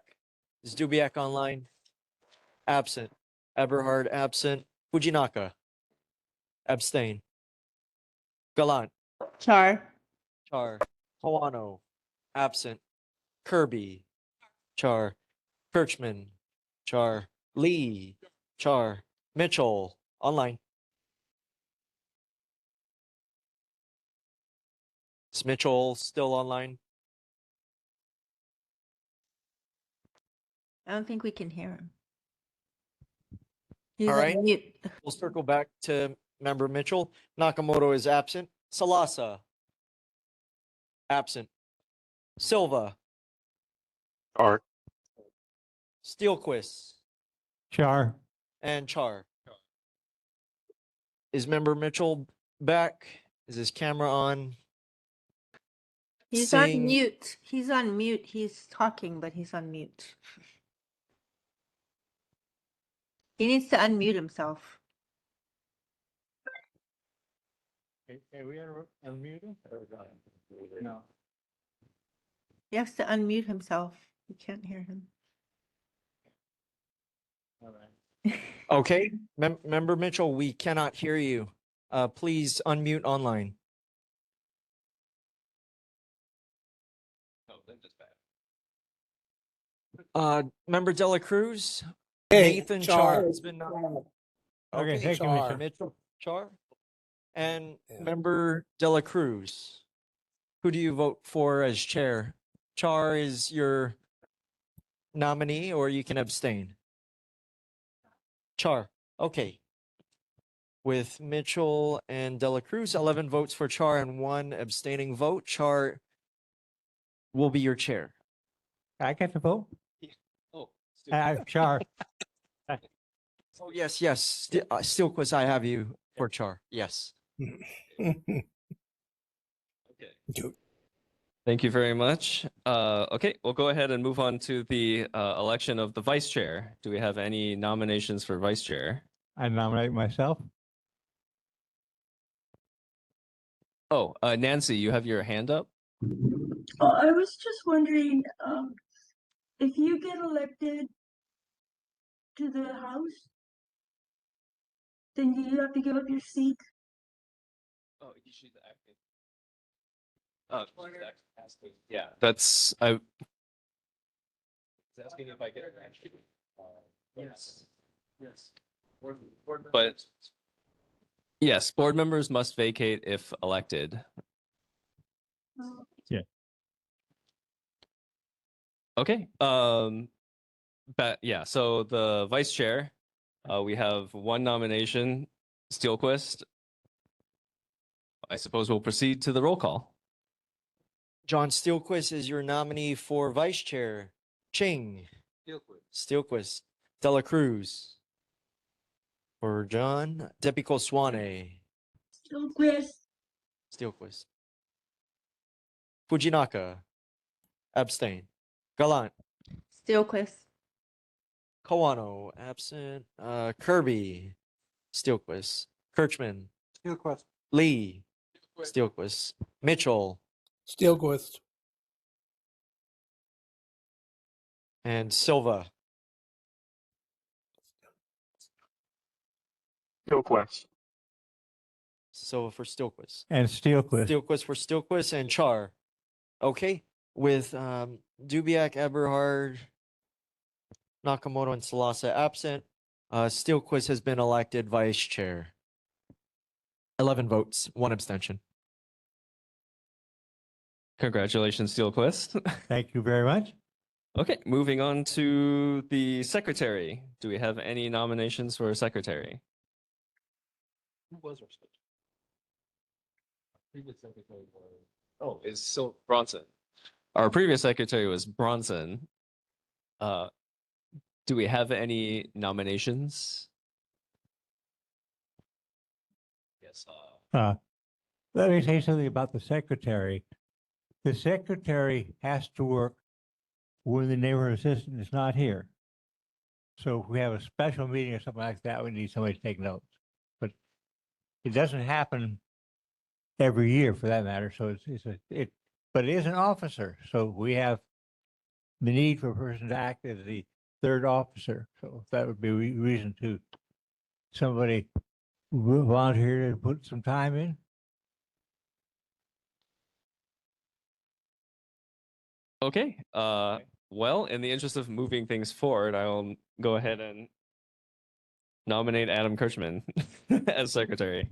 Is Dubiak online? Absent. Eberhard absent. Fujinaka. Abstain. Galant. Char. Char. Hoano. Absent. Kirby. Char. Kirchman. Char. Lee. Char. Mitchell. Online. Is Mitchell still online? I don't think we can hear him. All He's right. on mute. We'll circle back to member Mitchell. Nakamoto is absent. Salasa. Absent. Silva. Char. Steelquist. Char. And Char. Is member Mitchell back? Is his camera on? He's on Seeing- mute. He's on mute. He's talking, but he's on mute. He needs to unmute himself. Hey, we gotta unmute him? No. He has to unmute himself. We can't hear him. All right. Okay, member Mitchell, we cannot hear you. Please unmute online. Member De La Cruz, Nathan Char has been. Okay, thank you, Mitchell. Mitchell Char, and member De La Cruz. Who do you vote for as chair? Char is your nominee, or you can abstain. Char, okay. With Mitchell and De La Cruz, 11 votes for Char and 1 abstaining vote. Char will be your chair. I get to vote? Oh, Char. Oh, yes, yes. Steelquist, I have you for Char. Yes. Thank you very much. Okay, we'll go ahead and move on to the election of the vice chair. Do we have any nominations for vice chair? I nominate myself. Oh, Nancy, you have your hand up? I was just wondering, if you get elected to the House, then do you have to give up your seat? Oh, she's active. Yeah, that's I was asking if I could. Yes. Yes. But yes, board members must vacate if elected. Yeah. Okay. But yeah, so the vice chair, we have one nomination, Steelquist. I suppose we'll proceed to the roll call. John Steelquist is your nominee for vice chair. Ching. Steelquist. Dela Cruz. For John. Depico Swane. Stillquist, Steelquist. Fujinaka. Abstain. Gallant. Stillquist. Kawano. Absent. Kirby. Steelquist. Kirchman. Stillquist. Lee. Steelquist. Mitchell. Steelquist. And Silva. Steelquist. Silva for Steelquist. And Steelquist. Steelquist for Steelquist and Char. Okay. With Dubiak, Eberhard, Nakamoto, and Salasa absent, Steelquist has been elected vice chair. 11 votes, 1 abstention. Congratulations, Steelquist. Thank you very much. Okay, moving on to the secretary. Do we have any nominations for secretary? Who was our secretary? Previous secretary was. Oh, is so Bronson. Our previous secretary was Bronson. Do we have any nominations? Yes. Let me say something about the secretary. The secretary has to work when the neighborhood assistant is not here. So if we have a special meeting or something like that, we need somebody to take notes. But it doesn't happen every year for that matter. So but it is an officer. So we have the need for a person to act as the third officer. So that would be a reason to somebody volunteer to put some time in. Okay. Well, in the interest of moving things forward, I will go ahead and nominate Adam Kirchman as secretary.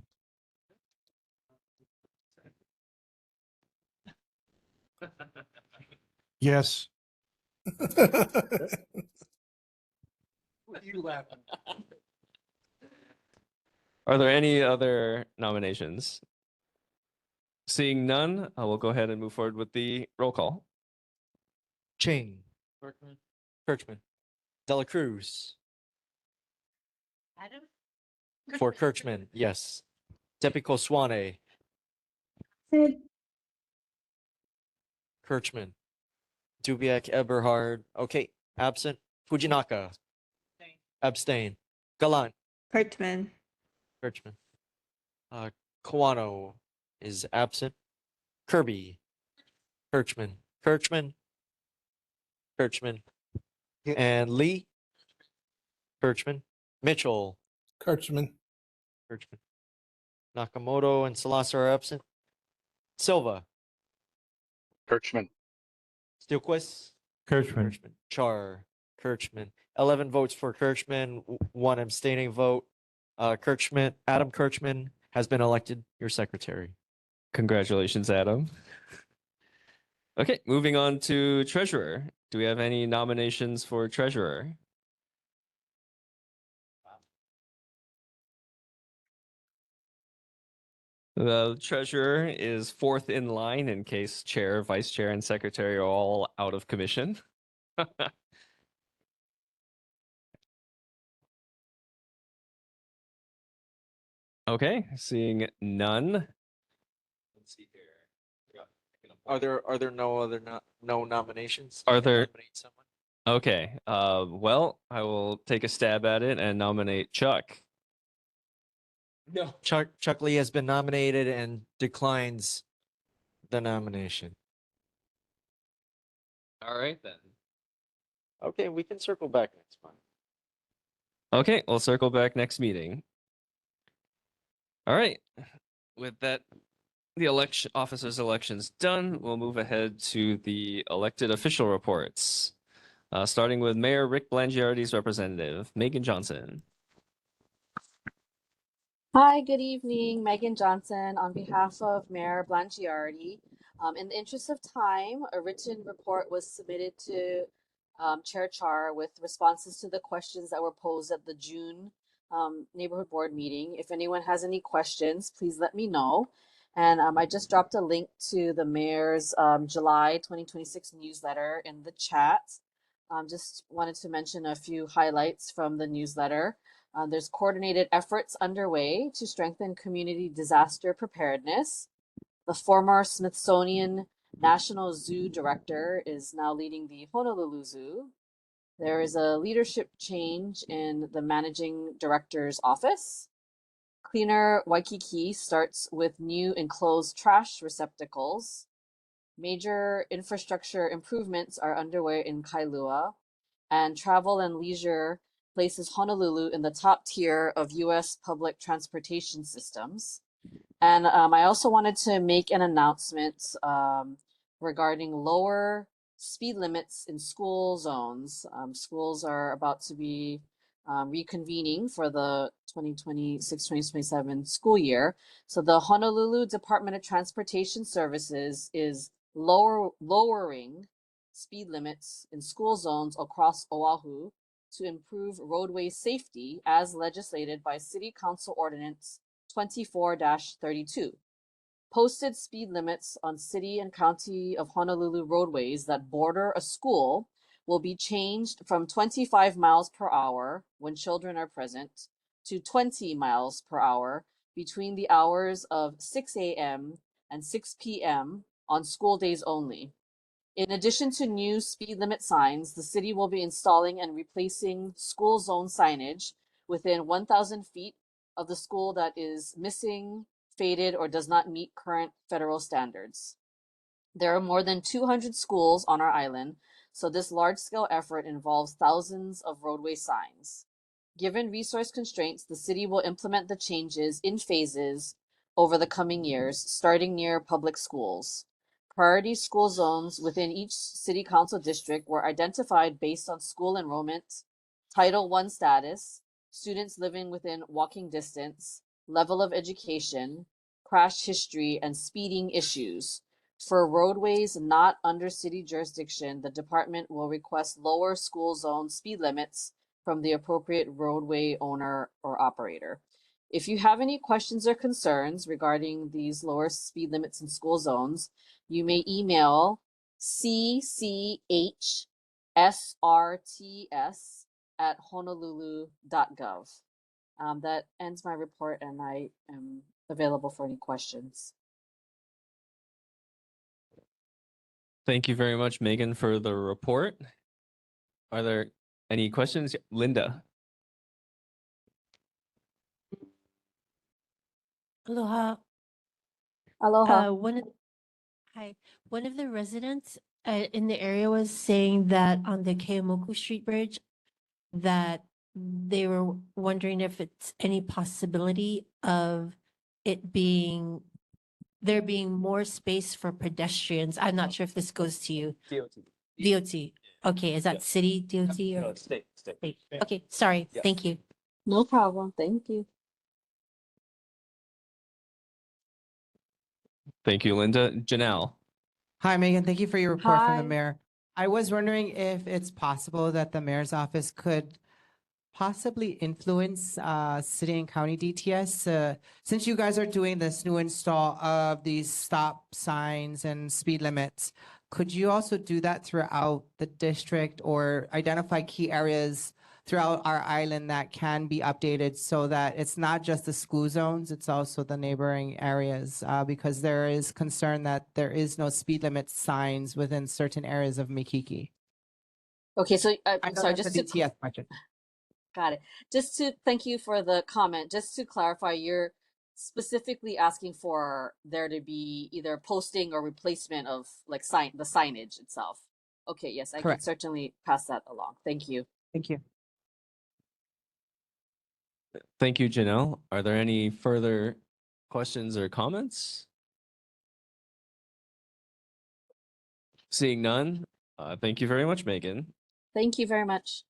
Yes. You laughing. Are there any other nominations? Seeing none, I will go ahead and move forward with the roll call. Ching. Kirchman. Dela Cruz. Adam? For Kirchman, yes. Depico Swane. Sid, Kirchman. Dubiak, Eberhard. Okay, absent. Fujinaka. Abstain. Gallant. Hartman. Kirchman. Kawano is absent. Kirby. Kirchman. Kirchman. And Lee. Kirchman. Mitchell. Kirchman. Kirchman. Nakamoto and Salasa are absent. Silva. Kirchman. Steelquist. Kirchman. Char. Kirchman. 11 votes for Kirchman, 1 abstaining vote. Adam Kirchman has been elected your secretary. Congratulations, Adam. Okay, moving on to treasurer. Do we have any nominations for treasurer? The treasurer is fourth in line in case chair, vice chair, and secretary are all out of commission. Okay, seeing none. Let's see here. Are there no nominations? Are You can there- nominate someone? Okay, well, I will take a stab at it and nominate Chuck. No. Chuck Lee has been nominated and declines the nomination. All right then. Okay, we can circle back next month. Okay, we'll circle back next meeting. All right. With that the election officers' elections done, we'll move ahead to the elected official reports. Starting with Mayor Rick Blangiardi's representative, Megan Johnson. Hi, good evening. Megan Johnson on behalf of Mayor Blangiardi. In the interest of time, a written report was submitted to Chair Char with responses to the questions that were posed at the June neighborhood board meeting. If anyone has any questions, please let me know. And I just dropped a link to the mayor's July 2026 newsletter in the chat. Just wanted to mention a few highlights from the newsletter. There's coordinated efforts underway to strengthen community disaster preparedness. The former Smithsonian National Zoo director is now leading the Honolulu Zoo. There is a leadership change in the managing director's office. Cleaner Waikiki starts with new enclosed trash receptacles. Major infrastructure improvements are underway in Kailua, and Travel and Leisure places Honolulu in the top tier of U.S. public transportation systems. And I also wanted to make an announcement regarding lower speed limits in school zones. Schools are about to be reconvening for the 2026-2027 school year. So the Honolulu Department of Transportation Services is lowering speed limits in school zones across Oahu to improve roadway safety as legislated by City Council Ordinance 24-32. Posted speed limits on city and county of Honolulu roadways that border a school will be changed from 25 miles per hour when children are present to 20 miles per hour between the hours of 6 a.m. and 6 p.m. on school days only. In addition to new speed limit signs, the city will be installing and replacing school zone signage within 1,000 feet of the school that is missing, faded, or does not meet current federal standards. There are more than 200 schools on our island, so this large-scale effort involves thousands of roadway signs. Given resource constraints, the city will implement the changes in phases over the coming years, starting near public schools. Priority school zones within each city council district were identified based on school enrollment, Title I status, students living within walking distance, level of education, crash history, and speeding issues. For roadways not under city jurisdiction, the department will request lower school zone speed limits from the appropriate roadway owner or operator. If you have any questions or concerns regarding these lower speed limits in school zones, you may email cchsrts@honolulu.gov. That ends my report, and I am available for any questions. Thank you very much, Megan, for the report. Are there any questions? Linda. Aloha. Aloha. One of the residents in the area was saying that on the Keomoku Street Bridge, that they were wondering if it's any possibility of it being, there being more space for pedestrians. I'm not sure if this goes to you. DOT. Okay, is that city DOT or? No, it's state. State? Okay, sorry. Yes. Thank you. No problem. Thank you. Thank you, Linda. Janelle. Hi, Megan. Thank you for your report from the Hi. mayor. I was wondering if it's possible that the mayor's office could possibly influence city and county DTS. Since you guys are doing this new install of these stop signs and speed limits, could you also do that throughout the district or identify key areas throughout our island that can be updated so that it's not just the school zones, it's also the neighboring areas? Because there is concern that there is no speed limit signs within certain areas of Makiki. Okay, so I I'm know sorry, that's just a to DTS question. got it. Just to thank you for the comment. Just to clarify, you're specifically asking for there to be either posting or replacement of like the signage itself. Okay, yes, I can Correct. certainly pass that along. Thank you. Thank you. Thank you, Janelle. Are there any further questions or comments? Seeing none, thank you very much, Megan. Thank you very much.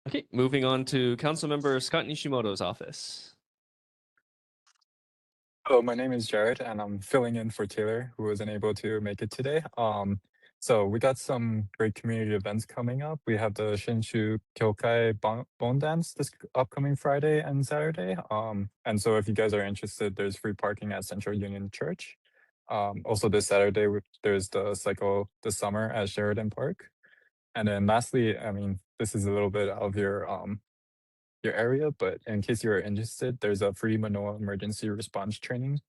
Okay, moving on to Councilmember Scott Nishimoto's office. Hello, my name is Jared, and I'm filling in for Taylor, who wasn't able to make it today. So we got some great community events coming up. We have the Shinshu Kyokai Bone Dance this upcoming Friday and Saturday. And so if you guys are interested, there's free parking at Central Union Church. Also this Saturday, there's the Cycle this Summer at Sheridan Park. And then lastly, I mean, this is a little bit of your area, but in case you're interested, there's a free Manoa emergency response training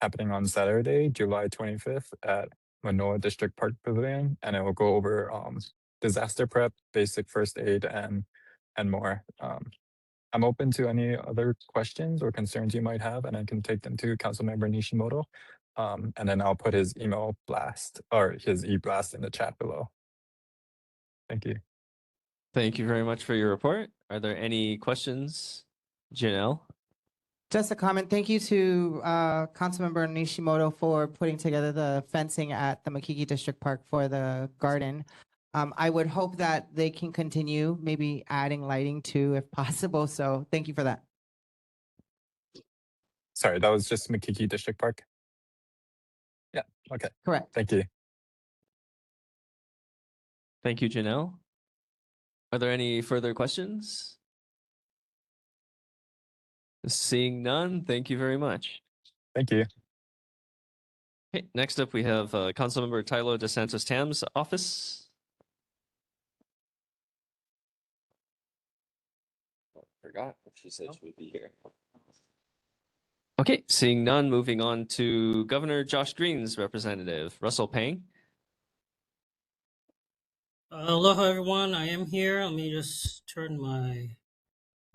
happening on Saturday, July 25th at Manoa District Park Pavilion, and it will go over disaster prep, basic first aid, and more. I'm open to any other questions or concerns you might have, and I can take them to Councilmember Nishimoto, and then I'll put his email blast or his e-blast in the chat below. Thank you. Thank you very much for your report. Are there any questions, Janelle? Just a comment. Thank you to Councilmember Nishimoto for putting together the fencing at the Makiki District Park for the garden. I would hope that they can continue, maybe adding lighting too, if possible. So thank you for that. Sorry, that was just Makiki District Park? Yeah, okay. Correct. Thank you. Thank you, Janelle. Are there any further questions? Seeing none, thank you very much. Thank you. Okay, next up we have Councilmember Tylo DeSantis Tam's office. Forgot if she said she would be here. Okay, seeing none, moving on to Governor Josh Green's representative, Russell Pang. Aloha, everyone. I am here. Let me just turn my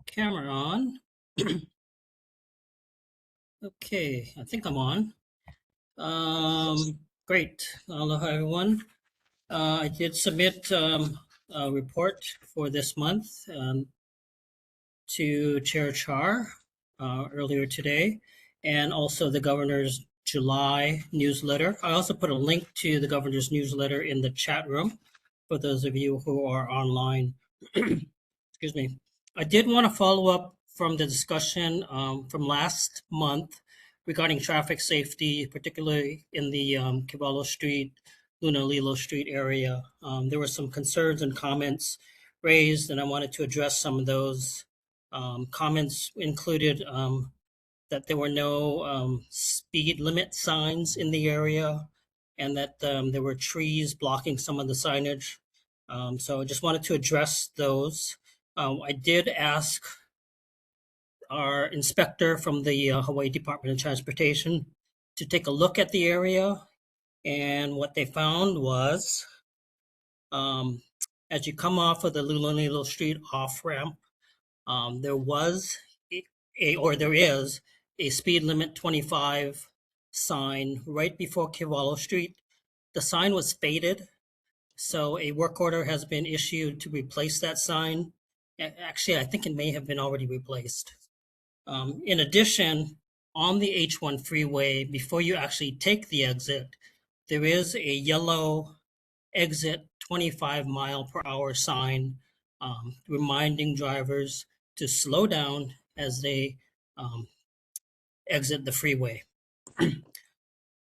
camera on. Okay, I think I'm on. Great. Aloha, everyone. I did submit a report for this month to Chair Char earlier today, and also the governor's July newsletter. I also put a link to the governor's newsletter in the chat room for those of you who are online. Excuse me. I did want to follow up from the discussion from last month regarding traffic safety, particularly in the Kivalo Street, Lunalilo Street area. There were some concerns and comments raised, and I wanted to address some of those. Comments included that there were no speed limit signs in the area, and that there were trees blocking some of the signage. So I just wanted to address those. I did ask our inspector from the Hawaii Department of Transportation to take a look at the area, and what they found was as you come off of the Lunalilo Street off-ramp, there is a speed limit 25 sign right before Kivalo Street. The sign was faded, so a work order has been issued to replace that sign. Actually, I think it may have been already replaced. In addition, on the H1 freeway, before you actually take the exit, there is a yellow exit 25-mile-per-hour sign reminding drivers to slow down as they exit the freeway.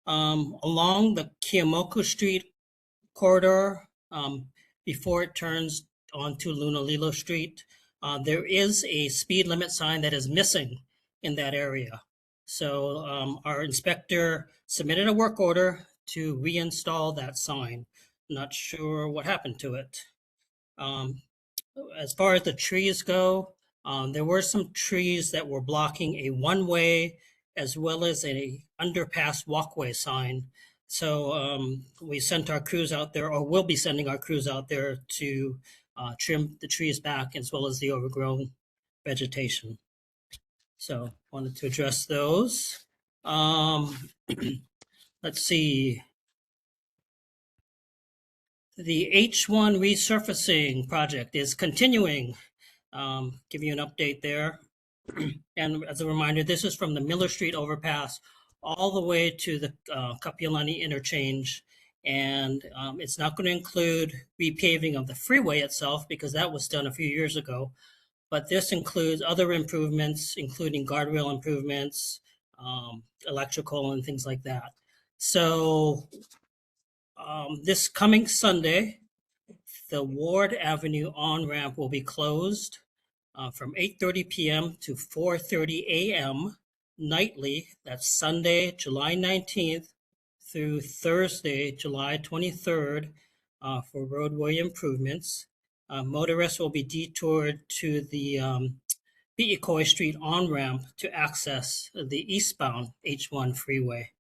Along the Keeaumoku Street corridor, before it turns onto Lunalilo Street, there is a speed limit sign that is missing in that area. So our inspector submitted a work order to reinstall that sign. Not sure what happened to it. As far as the trees go, there were some trees that were blocking a one-way as well as a underpass walkway sign. So we sent our crews out there, or will be sending our crews out there to trim the trees back as well as the overgrown vegetation. So wanted to address those. Let's see. The H1 resurfacing project is continuing. Give you an update there. And as a reminder, this is from the Miller Street overpass all the way to the Kapiolani interchange And it's not going to include repaving of the freeway itself because that was done a few years ago. But this includes other improvements, including guardrail improvements, electrical, and things like that. So this coming Sunday, the Ward Avenue on-ramp will be closed from 8:30 p.m. to 4:30 a.m. nightly. That's Sunday, July 19th through Thursday, July 23rd for roadway improvements. Motorists will be detoured to the Pi'ikoi Street on-ramp to access the eastbound H1 freeway.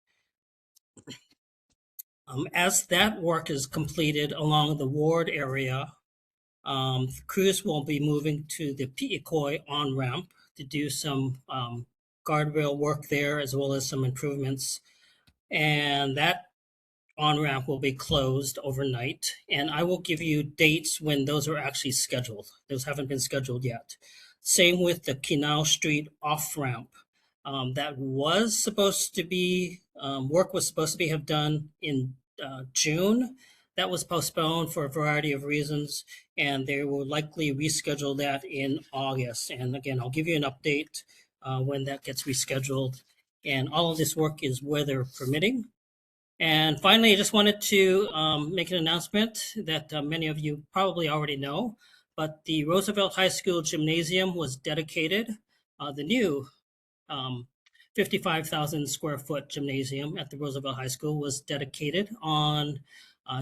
As that work is completed along the Ward area, crews will be moving to the Pi'ikoi on-ramp to do some guardrail work there as well as some improvements. And that on-ramp will be closed overnight. And I will give you dates when those are actually scheduled. Those haven't been scheduled yet. Same with the Kinao Street off-ramp. That was supposed to be, work was supposed to be have done in June. That was postponed for a variety of reasons, and they will likely reschedule that in August. And again, I'll give you an update when that gets rescheduled. And all of this work is weather permitting. And finally, I just wanted to make an announcement that many of you probably already know, but the Roosevelt High School Gymnasium was dedicated. The new 55,000 square foot gymnasium at the Roosevelt High School was dedicated on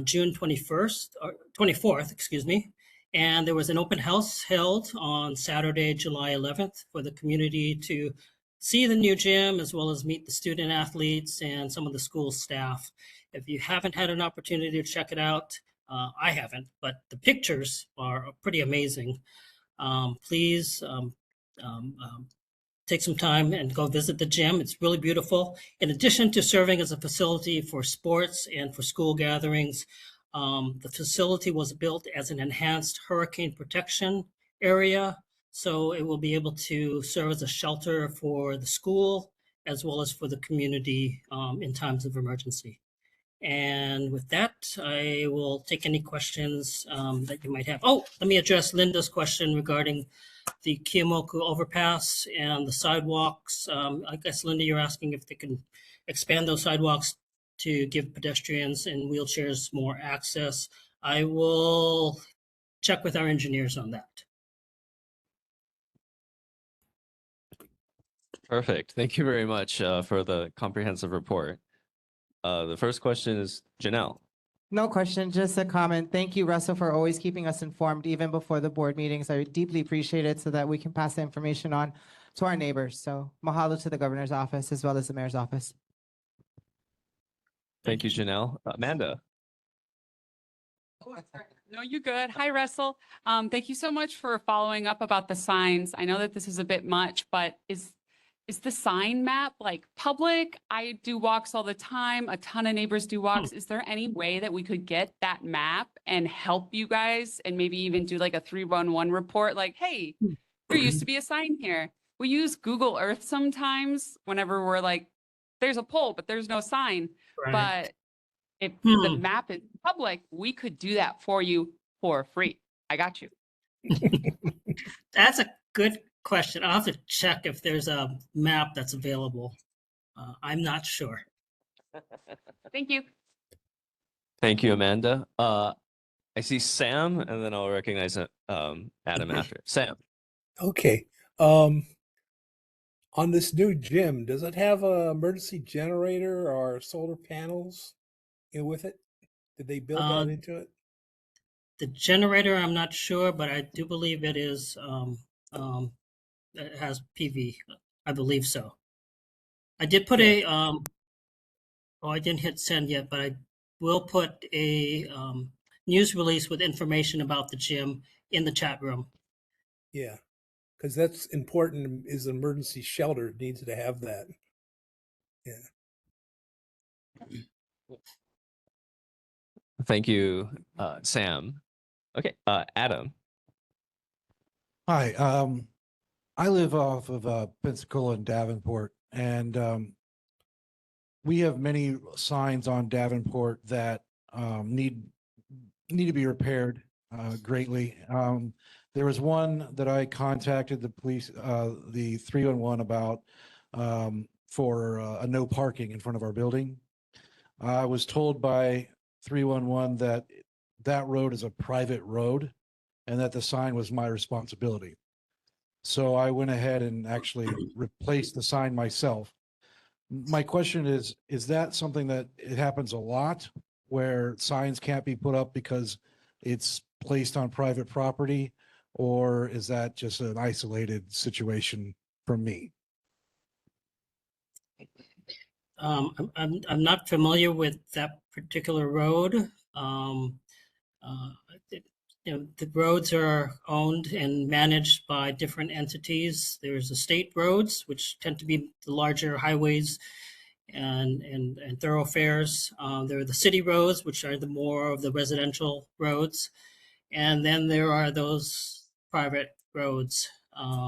June 24th, excuse me. And there was an open house held on Saturday, July 11th for the community to see the new gym as well as meet the student athletes and some of the school staff. If you haven't had an opportunity to check it out, I haven't, but the pictures are pretty amazing. Please take some time and go visit the gym. It's really beautiful. In addition to serving as a facility for sports and for school gatherings, the facility was built as an enhanced hurricane protection area. So it will be able to serve as a shelter for the school as well as for the community in times of emergency. And with that, I will take any questions that you might have. Oh, let me address Linda's question regarding the Keemoku overpass and the sidewalks. I guess, Linda, you're asking if they can expand those sidewalks to give pedestrians and wheelchairs more access. I will check with our engineers on that. Perfect. Thank you very much for the comprehensive report. The first question is Janelle. No question, just a comment. Thank you, Russell, for always keeping us informed even before the board meetings. I deeply appreciate it so that we can pass the information on to our neighbors. So mahalo to the governor's office as well as the mayor's office. Thank you, Janelle. Amanda. No, you're good. Hi, Russell. Thank you so much for following up about the signs. I know that this is a bit much, but is the sign map like public? I do walks all the time. A ton of neighbors do walks. Is there any way that we could get that map and help you guys and maybe even do like a 311 report? Like, hey, there used to be a sign here. We use Google Earth sometimes whenever we're like, there's a pole, but there's no sign. Right. But if the map is public, we could do that for you for free. I got you. That's a good question. I'll have to check if there's a map that's available. I'm not sure. Thank you. Thank you, Amanda. I see Sam, and then I'll recognize Adam after. Sam. Okay. On this new gym, does it have an emergency generator or solar panels with it? Did they build that into it? The generator, I'm not sure, but I do believe it is. It has PV. I believe so. I did put a. Oh, I didn't hit send yet, but I will put a news release with information about the gym in the chat room. Yeah, because that's important. Is an emergency shelter needs to have that. Yeah. Thank you, Sam. Okay, Adam. Hi, I live off of Pensacola and Davenport, and we have many signs on Davenport that need to be repaired greatly. There was one that I contacted the police, the 311 about for a no parking in front of our building. I was told by 311 that that road is a private road and that the sign was my responsibility. So I went ahead and actually replaced the sign myself. My question is that something that it happens a lot where signs can't be put up because it's placed on private property? Or is that just an isolated situation from me? I'm not familiar with that particular road. The roads are owned and managed by different entities. There's the state roads, which tend to be the larger highways and thoroughfares. There are the city roads, which are the more of the residential roads. And then there are those private roads. I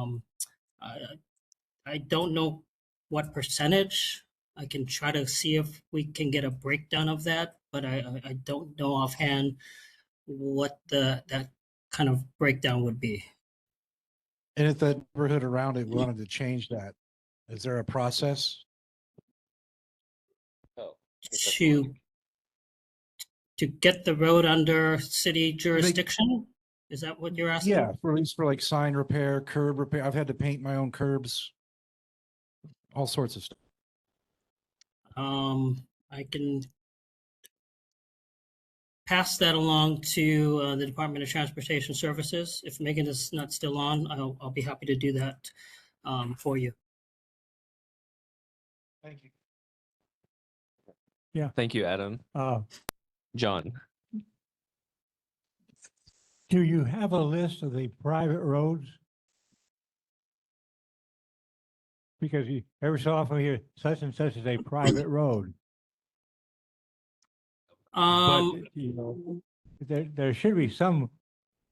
don't know what percentage. I can try to see if we can get a breakdown of that, but I don't know offhand what that kind of breakdown would be. And if the neighborhood around it wanted to change that, is there a process? To get the road under city jurisdiction? Is that what you're asking? Yeah, for at least for like sign repair, curb repair. I've had to paint my own curbs, all sorts of stuff. I can pass that along to the Department of Transportation Services. If Megan is not still on, I'll be happy to do that for you. Thank you. Yeah. Thank you, Adam. John. Do you have a list of the private roads? Because every so often we hear such and such is a private road. But, there should be some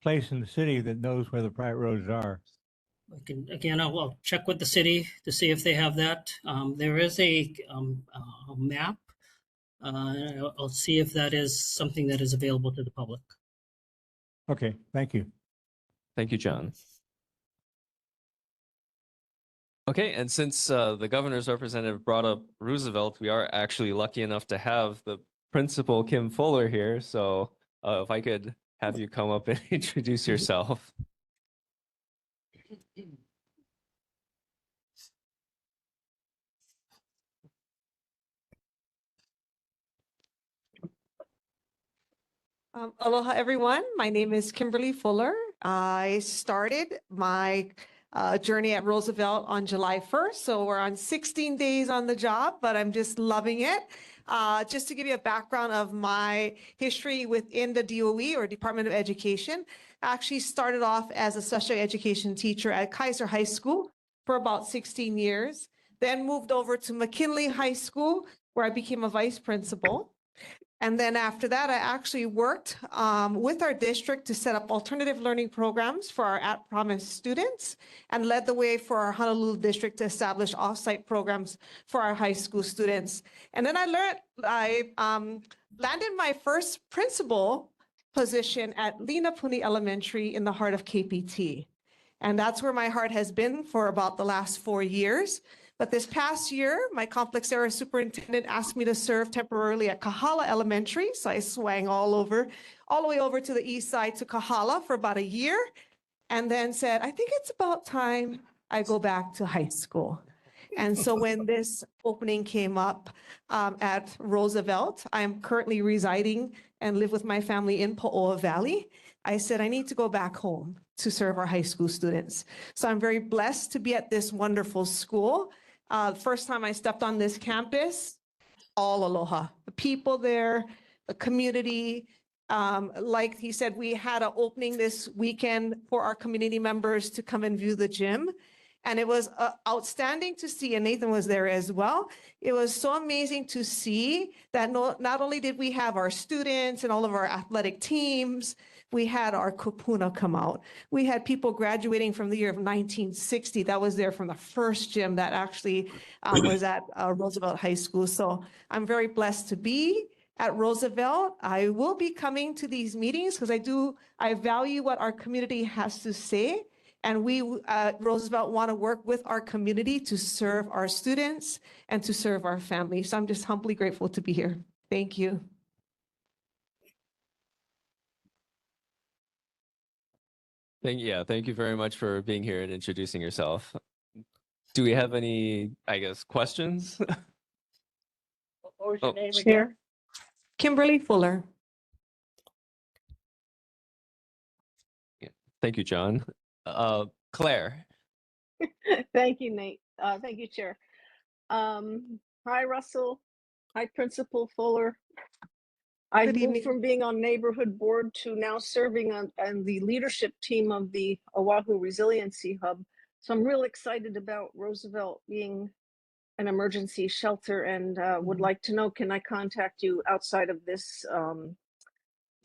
place in the city that knows where the private roads are. I'll check with the city to see if they have that. There is a map. I'll see if that is something that is available to the public. Okay, thank you. Thank you, John. Okay, and since the governor's representative brought up Roosevelt, we are actually lucky enough to have the principal, Kim Fuller, here. So if I could have you come up and introduce yourself. Aloha, everyone. My name is Kimberly Fuller. I started my journey at Roosevelt on July 1st. So we're on 16 days on the job, but I'm just loving it. Just to give you a background of my history within the DOE or Department of Education, I actually started off as a special education teacher at Kaiser High School for about 16 years, then moved over to McKinley High School, where I became a vice principal. And then after that, I actually worked with our district to set up alternative learning programs for our at-promise students and led the way for our Honolulu district to establish off-site programs for our high school students. And then I landed my first principal position at Lina Puni Elementary in the heart of KPT. And that's where my heart has been for about the last 4 years. But this past year, my complex area superintendent asked me to serve temporarily at Kahala Elementary. So I swang all the way over to the east side to Kahala for about a year, and then said, I think it's about time I go back to high school. And so when this opening came up at Roosevelt, I am currently residing and live with my family in Po'oa Valley. I said, I need to go back home to serve our high school students. So I'm very blessed to be at this wonderful school. First time I stepped on this campus, all aloha. The people there, the community. Like he said, we had an opening this weekend for our community members to come and view the gym. And it was outstanding to see, and Nathan was there as well. It was so amazing to see that not only did we have our students and all of our athletic teams, we had our kupuna come out. We had people graduating from the year of 1960 that was there from the first gym that actually was at Roosevelt High School. So I'm very blessed to be at Roosevelt. I will be coming to these meetings because I value what our community has to say. And we at Roosevelt want to work with our community to serve our students and to serve our families. So I'm just humbly grateful to be here. Thank you. Thank you very much for being here and introducing yourself. Do we have any, I guess, questions? What was your name Chair. again? Kimberly Fuller. Thank you, John. Claire. Thank you, Nate. Thank you, Chair. Hi, Russell. Hi, Principal Fuller. I've Good moved evening. from being on neighborhood board to now serving on the leadership team of the Oahu Resiliency Hub. So I'm real excited about Roosevelt being an emergency shelter and would like to know, can I contact you outside of this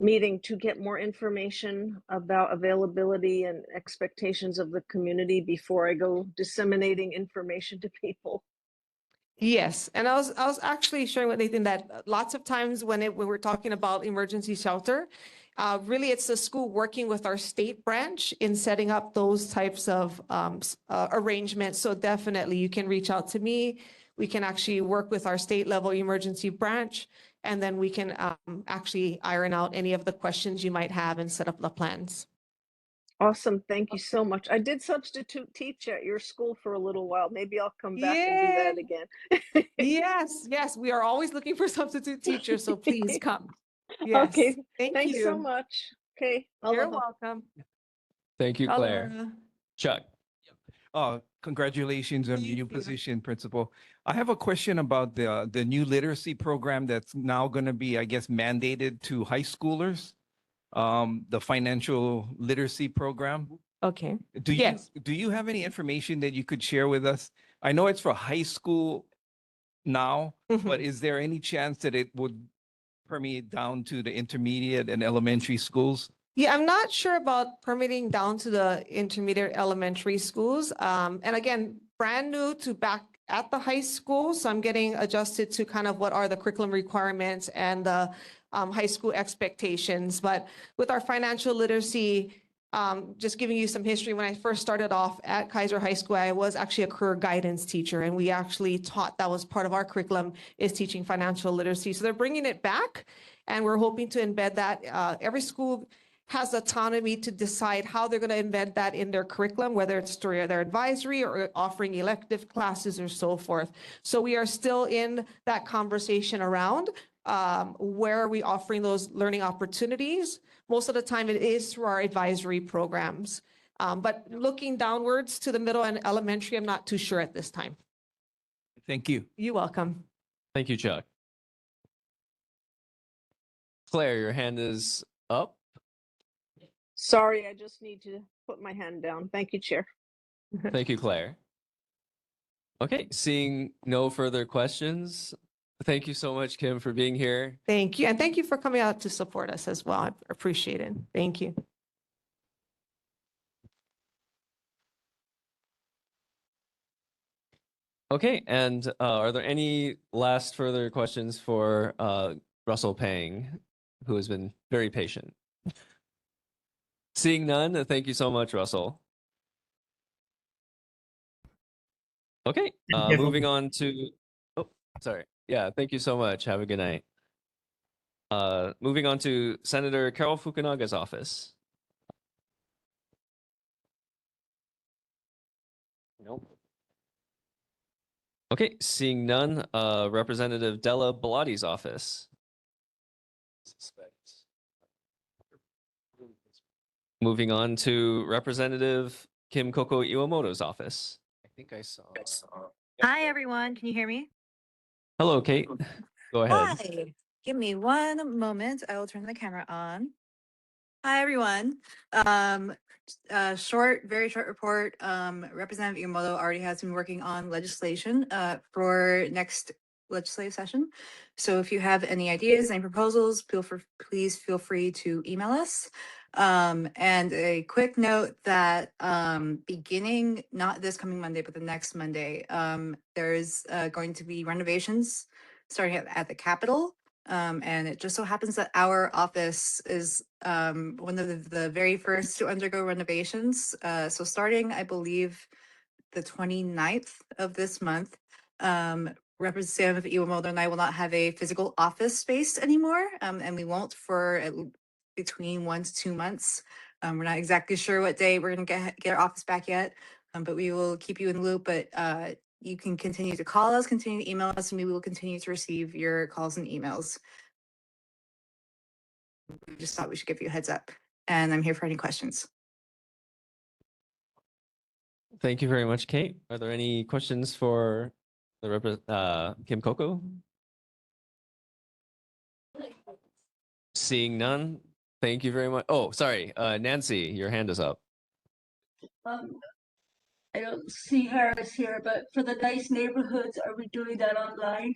meeting to get more information about availability and expectations of the community before I go disseminating information to people? Yes, and I was actually sharing with Nathan that lots of times when we're talking about emergency shelter, really it's the school working with our state branch in setting up those types of arrangements. So definitely you can reach out to me. We can actually work with our state level emergency branch, and then we can actually iron out any of the questions you might have and set up the plans. Awesome. Thank you so much. I did substitute teach at your school for a little while. Maybe I'll come back and do that again. Yes, we are always looking for substitute teachers, so please come. Yes, Okay. thank Thanks so you. much. Okay. You're aloha. welcome. Thank you, Claire. Aloha. Chuck. Congratulations on your new position, Principal. I have a question about the new literacy program that's now going to be, I guess, mandated to high schoolers. The financial literacy program. Okay. Do you Yes. do you have any information that you could share with us? I know it's for high school now, but is there any chance that it would permeate down to the intermediate and elementary schools? Yeah, I'm not sure about permitting down to the intermediate elementary schools. And again, brand new to back at the high school. So I'm getting adjusted to kind of what are the curriculum requirements and the high school expectations. But with our financial literacy, just giving you some history, when I first started off at Kaiser High School, I was actually a career guidance teacher, and we actually taught, that was part of our curriculum, is teaching financial literacy. So they're bringing it back, and we're hoping to embed that. Every school has autonomy to decide how they're going to embed that in their curriculum, whether it's through their advisory or offering elective classes or so forth. So we are still in that conversation around where are we offering those learning opportunities. Most of the time it is through our advisory programs. But looking downwards to the middle and elementary, I'm not too sure at this time. Thank you. You're welcome. Thank you, Chuck. Claire, your hand is up. Sorry, I just need to put my hand down. Thank you, Chair. Thank you, Claire. Okay, seeing no further questions, thank you so much, Kim, for being here. Thank you. And thank you for coming out to support us as well. I appreciate it. Thank you. Okay, and are there any last further questions for Russell Pang, who has been very patient? Seeing none, thank you so much, Russell. Okay, moving on to, oh, sorry. Yeah, thank you so much. Have a good night. Moving on to Senator Carol Fukunaga's office. Nope. Okay, seeing none, Representative Della Bellatti's office. Moving on to Representative Kim Koko Iwamoto's office. I think I saw. Hi, everyone. Can you hear me? Hello, Kate. Go ahead. Hi. Give me one moment. I will turn the camera on. Hi, everyone. Very short report. Representative Iwamoto already has been working on legislation for next legislative session. So if you have any ideas, any proposals, please feel free to email us. And a quick note that beginning, not this coming Monday, but the next Monday, there's going to be renovations starting at the Capitol. And it just so happens that our office is one of the very first to undergo renovations. So starting, I believe, the 29th of this month, Representative Iwamoto and I will not have a physical office space anymore, and we won't for between 1 to 2 months. We're not exactly sure what day we're going to get our office back yet, but we will keep you in the loop. But you can continue to call us, continue to email us, and we will continue to receive your calls and emails. We just thought we should give you a heads up, and I'm here for any questions. Thank you very much, Kate. Are there any questions for the Kim Coco? Seeing none, thank you very much. Oh, sorry, Nancy, your hand is up. I don't see Harris here, but for the nice neighborhoods, are we doing that online?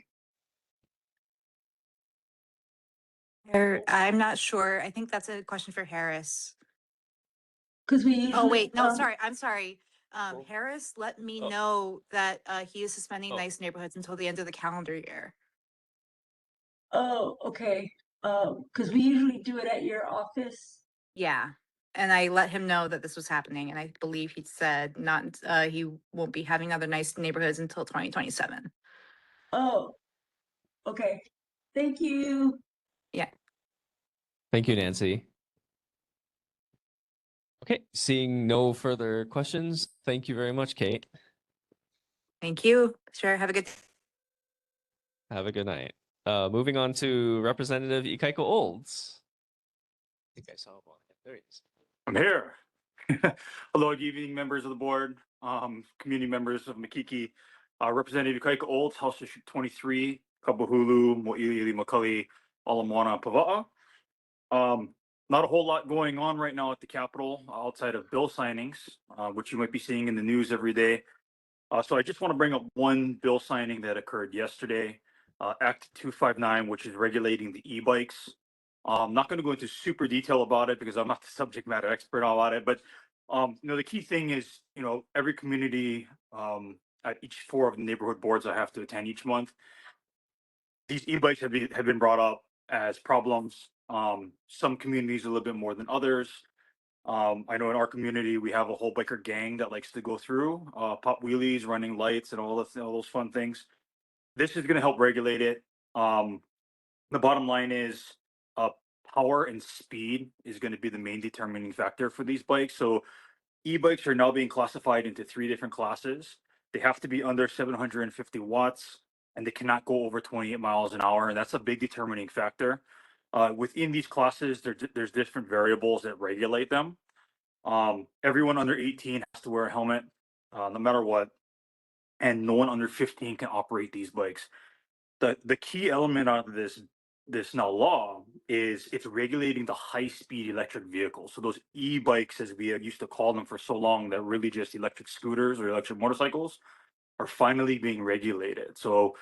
I'm not sure. I think that's a question for Harris. Because we usually. Oh, wait, no, sorry, I'm sorry. Harris let me know that he is suspending nice neighborhoods until the end of the calendar year. Oh, okay. Because we usually do it at your office. Yeah, and I let him know that this was happening, and I believe he said not, he won't be having other nice neighborhoods until 2027. Oh, okay. Thank you. Yeah. Thank you, Nancy. Okay, seeing no further questions, thank you very much, Kate. Thank you. Sure, have a good. Have a good night. Moving on to Representative Ikaiko Olds. I think I saw him on it. There he is. I'm here. Hello, good evening, members of the board, community members of Makiki. Representative Kaika Olds, House District 23, Kabuhulu, Mo'ili, Makali, Ala Moana, Pava'a. Not a whole lot going on right now at the Capitol outside of bill signings, which you might be seeing in the news every day. So I just want to bring up one bill signing that occurred yesterday, Act 259, which is regulating the e-bikes. I'm not going to go into super detail about it because I'm not the subject matter expert about it, but the key thing is, every community at each 4 of the neighborhood boards I have to attend each month, these e-bikes have been brought up as problems. Some communities a little bit more than others. I know in our community we have a whole biker gang that likes to go through pop wheelies, running lights, and all those fun things. This is going to help regulate it. The bottom line is power and speed is going to be the main determining factor for these bikes. So e-bikes are now being classified into 3 different classes. They have to be under 750 watts, and they cannot go over 28 miles an hour, and that's a big determining factor. Within these classes, there's different variables that regulate them. Everyone under 18 has to wear a helmet, no matter what, and no one under 15 can operate these bikes. The key element out of this now law is it's regulating the high-speed electric vehicles. So those e-bikes, as we used to call them for so long, that really just electric scooters or electric motorcycles, are finally being regulated. So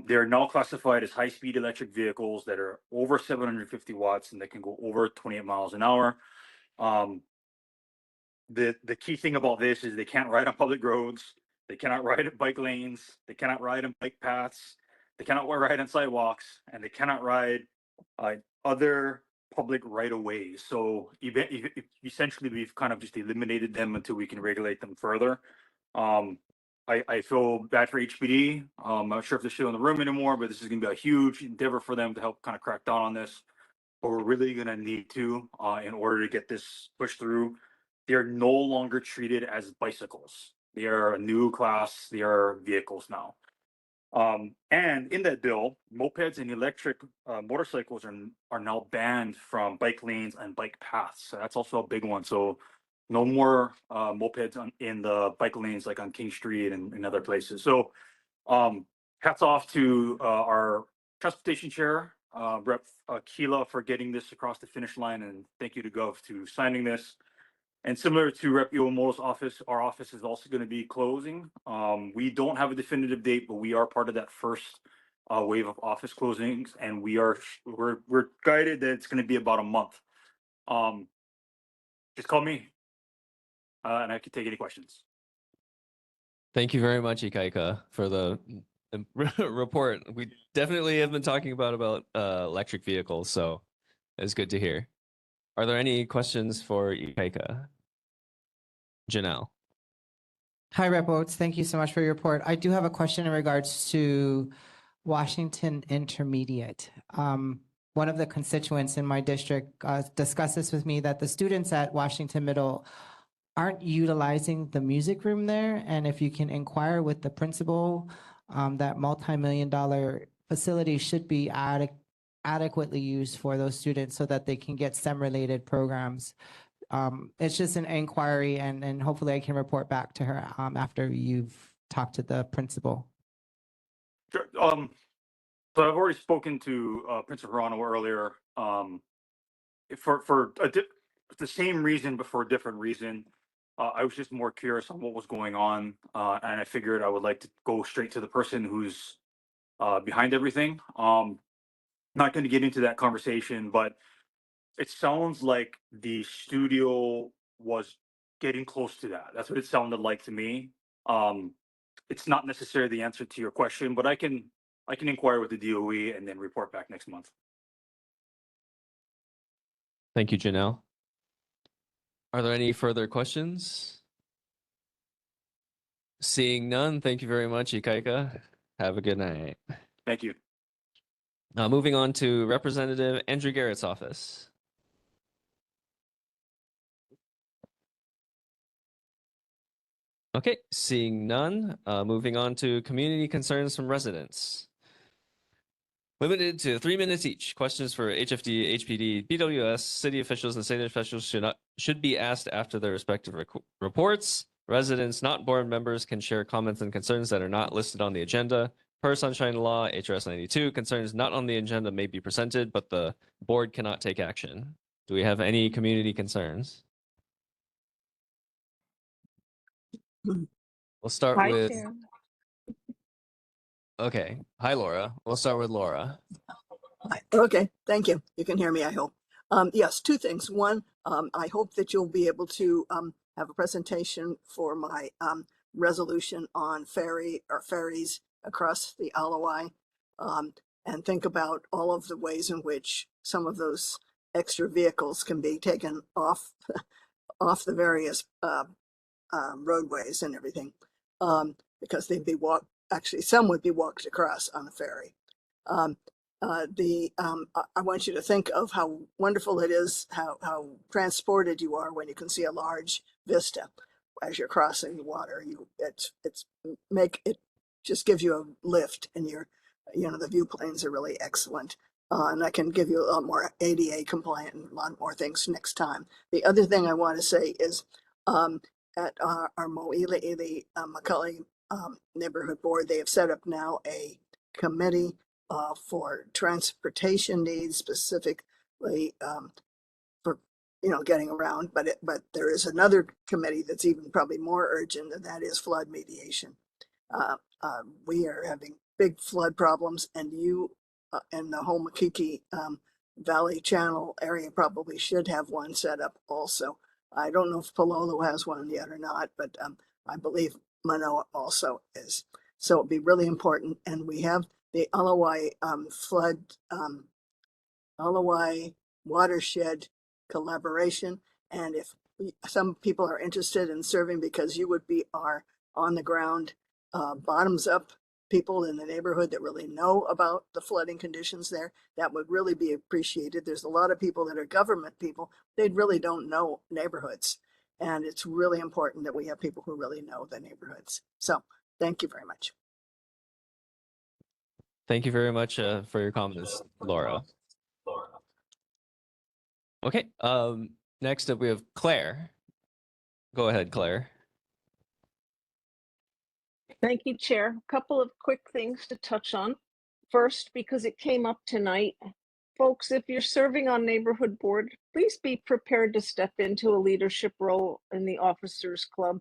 they're now classified as high-speed electric vehicles that are over 750 watts and that can go over 28 miles an hour. The key thing about this is they can't ride on public roads. They cannot ride at bike lanes. They cannot ride on bike paths. They cannot ride on sidewalks, and they cannot ride other public right-of-ways. So essentially, we've kind of just eliminated them until we can regulate them further. I feel bad for HPD. I'm not sure if they're still in the room anymore, but this is going to be a huge endeavor for them to help kind of crack down on this. But we're really going to need to in order to get this pushed through. They are no longer treated as bicycles. They are a new class. They are vehicles now. And in that bill, mopeds and electric motorcycles are now banned from bike lanes and bike paths. So that's also a big one. So no more mopeds in the bike lanes like on King Street and other places. So hats off to our transportation chair, Rep. Keela, for getting this across the finish line, and thank you to Gov to signing this. And similar to Rep. Iwamoto's office, our office is also going to be closing. We don't have a definitive date, but we are part of that first wave of office closings, and we're guided that it's going to be about a month. Just call me, and I can take any questions. Thank you very much, Ikaika, for the report. We definitely have been talking about electric vehicles, so it's good to hear. Are there any questions for Ikaika? Janelle. Hi, Rep. Oates. Thank you so much for your report. I do have a question in regards to Washington Intermediate. One of the constituents in my district discussed this with me, that the students at Washington Middle aren't utilizing the music room there. And if you can inquire with the principal, that multi-million-dollar facility should be adequately used for those students so that they can get STEM-related programs. It's just an inquiry, and hopefully I can report back to her after you've talked to the principal. Sure. So I've already spoken to Principal Hirano earlier. For the same reason, but for a different reason. I was just more curious on what was going on, and I figured I would like to go straight to the person who's behind everything. Not going to get into that conversation, but it sounds like the studio was getting close to that. That's what it sounded like to me. It's not necessarily the answer to your question, but I can inquire with the DOE and then report back next month. Thank you, Janelle. Are there any further questions? Seeing none, thank you very much, Ikaika. Have a good night. Thank you. Moving on to Representative Andrew Garrett's office. Okay, seeing none, moving on to community concerns from residents. Limited to 3 minutes each. Questions for HFD, HPD, BWS, city officials, and state officials should be asked after their respective reports. Residents, not board members, can share comments and concerns that are not listed on the agenda. Per Sunshine Law, HRS 92, concerns not on the agenda may be presented, but the board cannot take action. Do we have any community concerns? We'll start Hi, with, Chair. okay. Hi, Laura. We'll start with Laura. Okay, thank you. You can hear me, I hope. Yes, two things. One, I hope that you'll be able to have a presentation for my resolution on ferries across the LOI, and think about all of the ways in which some of those extra vehicles can be taken off off the various roadways and everything, because they'd be actually some would be walked across on the ferry. I want you to think of how wonderful it is, how transported you are when you can see a large vista as you're crossing the water. It just gives you a lift, and the view planes are really excellent. And I can give you a lot more ADA compliant and a lot more things next time. The other thing I want to say is at our Mo'ili'ili Macaulay neighborhood board, they have set up now a committee for transportation needs, specifically for getting around. But there is another committee that's even probably more urgent, and that is flood mediation. We are having big flood problems, and you and the whole Makiki Valley Channel area probably should have one set up also. I don't know if Palolo has one yet or not, but I believe Manoa also is. So it'd be really important. And we have the LOI LOI watershed collaboration. And if some people are interested in serving, because you would be our on the ground, bottoms up people in the neighborhood that really know about the flooding conditions there, that would really be appreciated. There's a lot of people that are government people, they really don't know neighborhoods. And it's really important that we have people who really know the neighborhoods. So thank you very much. Thank you very much for your comments, Laura. Okay, next up we have Claire. Go ahead, Claire. Thank you, Chair. A couple of quick things to touch on. First, because it came up tonight, folks, if you're serving on neighborhood board, please be prepared to step into a leadership role in the officers club.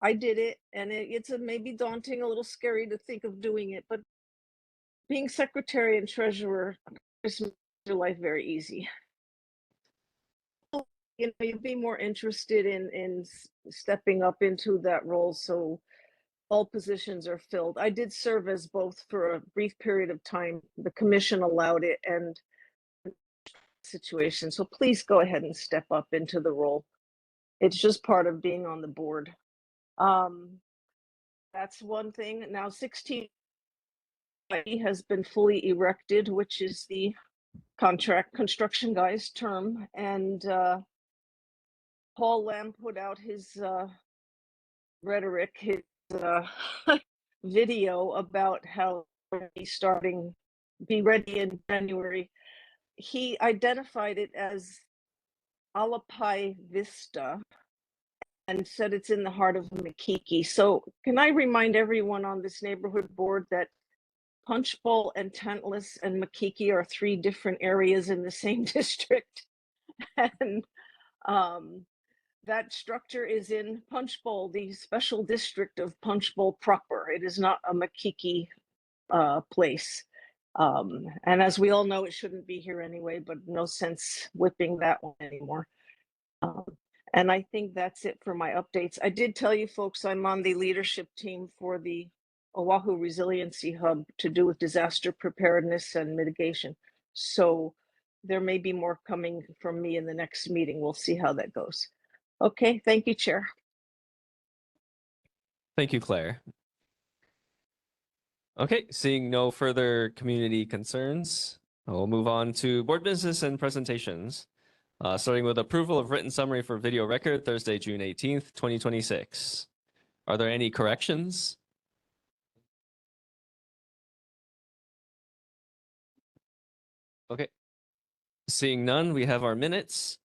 I did it, and it's maybe daunting, a little scary to think of doing it, but being secretary and treasurer just makes your life very easy. You'd be more interested in stepping up into that role. So all positions are filled. I did serve as both for a brief period of time. The commission allowed it and situation. So please go ahead and step up into the role. It's just part of being on the board. That's one thing. Now 16 has been fully erected, which is the contract construction guy's term. And Paul Lamb put out his rhetoric, his video about how he's be ready in January. He identified it as Alapai Vista and said it's in the heart of Makiki. So can I remind everyone on this neighborhood board that Punchbowl-Tantalus and Makiki are 3 different areas in the same district? And that structure is in Punchbowl, the special district of Punchbowl proper. It is not a Makiki place. And as we all know, it shouldn't be here anyway, but no sense whipping that one anymore. And I think that's it for my updates. I did tell you folks, I'm on the leadership team for the Oahu Resiliency Hub to do with disaster preparedness and mitigation. So there may be more coming from me in the next meeting. We'll see how that goes. Okay, thank you, Chair. Thank you, Claire. Okay, seeing no further community concerns, we'll move on to board business and presentations. Starting with approval of written summary for video record, Thursday, June 18th, 2026. Are there any corrections? Okay. Seeing none, we have our minutes.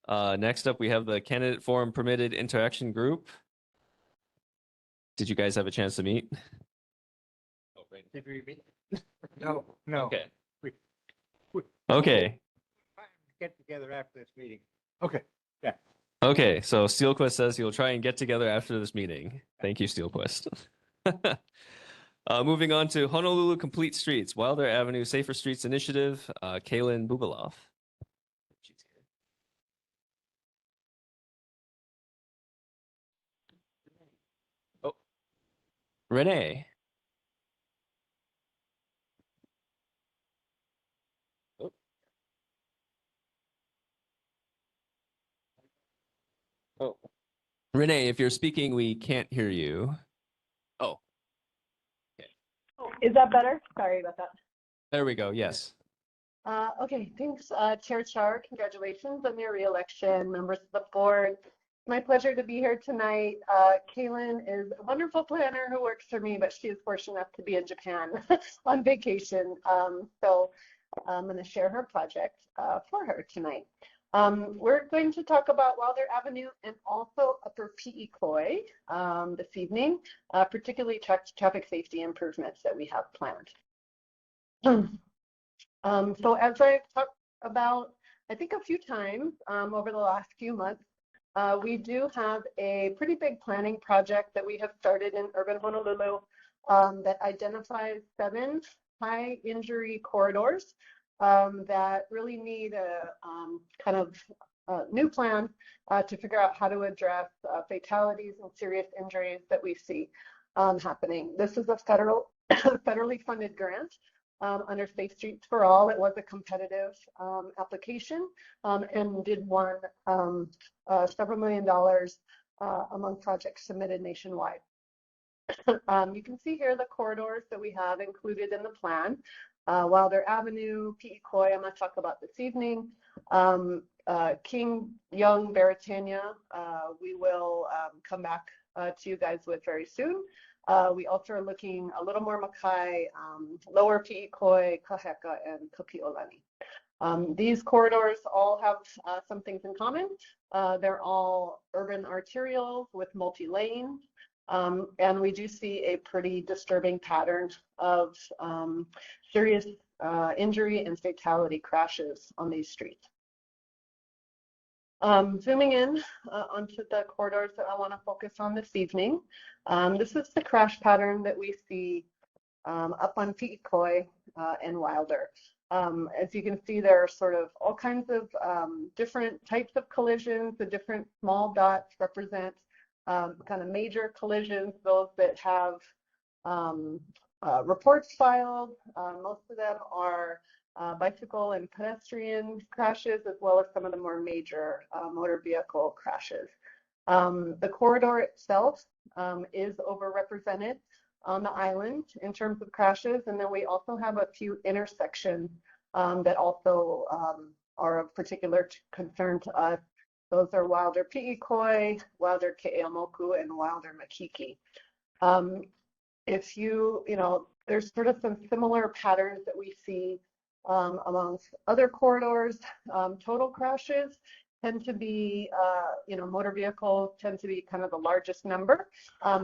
Next up, we have the candidate forum permitted interaction group. Did you guys have a chance to meet? Oh, right. Did we meet? No. Okay. We Okay. get together after this meeting. Okay. Yeah. Okay, so Steelquist says he'll try and get together after this meeting. Thank you, Steelquist. Moving on to Honolulu Complete Streets, Wilder Avenue Safer Streets Initiative, Kaylin Bubaloff. Oh, Renee. Oh. Oh. Renee, if you're speaking, we can't hear you. Oh. Is that better? Sorry about that. There we go. Yes. Okay, thanks, Chair Char. Congratulations on your reelection, members of the board. It's my pleasure to be here tonight. Kaylin is a wonderful planner who works for me, but she is fortunate enough to be in Japan on vacation. So I'm going to share her project for her tonight. We're going to talk about Wilder Avenue and also Upper Pi'ikoi this evening, particularly traffic safety improvements that we have planned. So as I've talked about, I think a few times over the last few months, we do have a pretty big planning project that we have started in urban Honolulu that identifies 7 high injury corridors that really need a kind of new plan to figure out how to address fatalities and serious injuries that we see happening. This is a federally funded grant under Safe Streets for All. It was a competitive application and did won several $million among projects submitted nationwide. You can see here the corridors that we have included in the plan. Wilder Avenue, Pi'ikoi, I'm going to talk about this evening. King, Young, Beretania, we will come back to you guys with very soon. We also are looking a little more Makai, Lower Pi'ikoi, Kaheka, and Kapi'olani. These corridors all have some things in common. They're all urban arterials with multi-lanes. And we do see a pretty disturbing pattern of serious injury and fatality crashes on these streets. Zooming in onto the corridors that I want to focus on this evening. This is the crash pattern that we see up on Pi'ikoi and Wilder. As you can see, there are sort of all kinds of different types of collisions. The different small dots represent kind of major collisions, those that have reports filed. Most of them are bicycle and pedestrian crashes, as well as some of the more major motor vehicle crashes. The corridor itself is overrepresented on the island in terms of crashes, and then we also have a few intersections that also are of particular concern to us. Those are Wilder Pi'ikoi, Wilder Ke'eamoku, and Wilder Makiki. If you know, there's sort of some similar patterns that we see amongst other corridors. Total crashes tend to be, you know, motor vehicles tend to be kind of the largest number,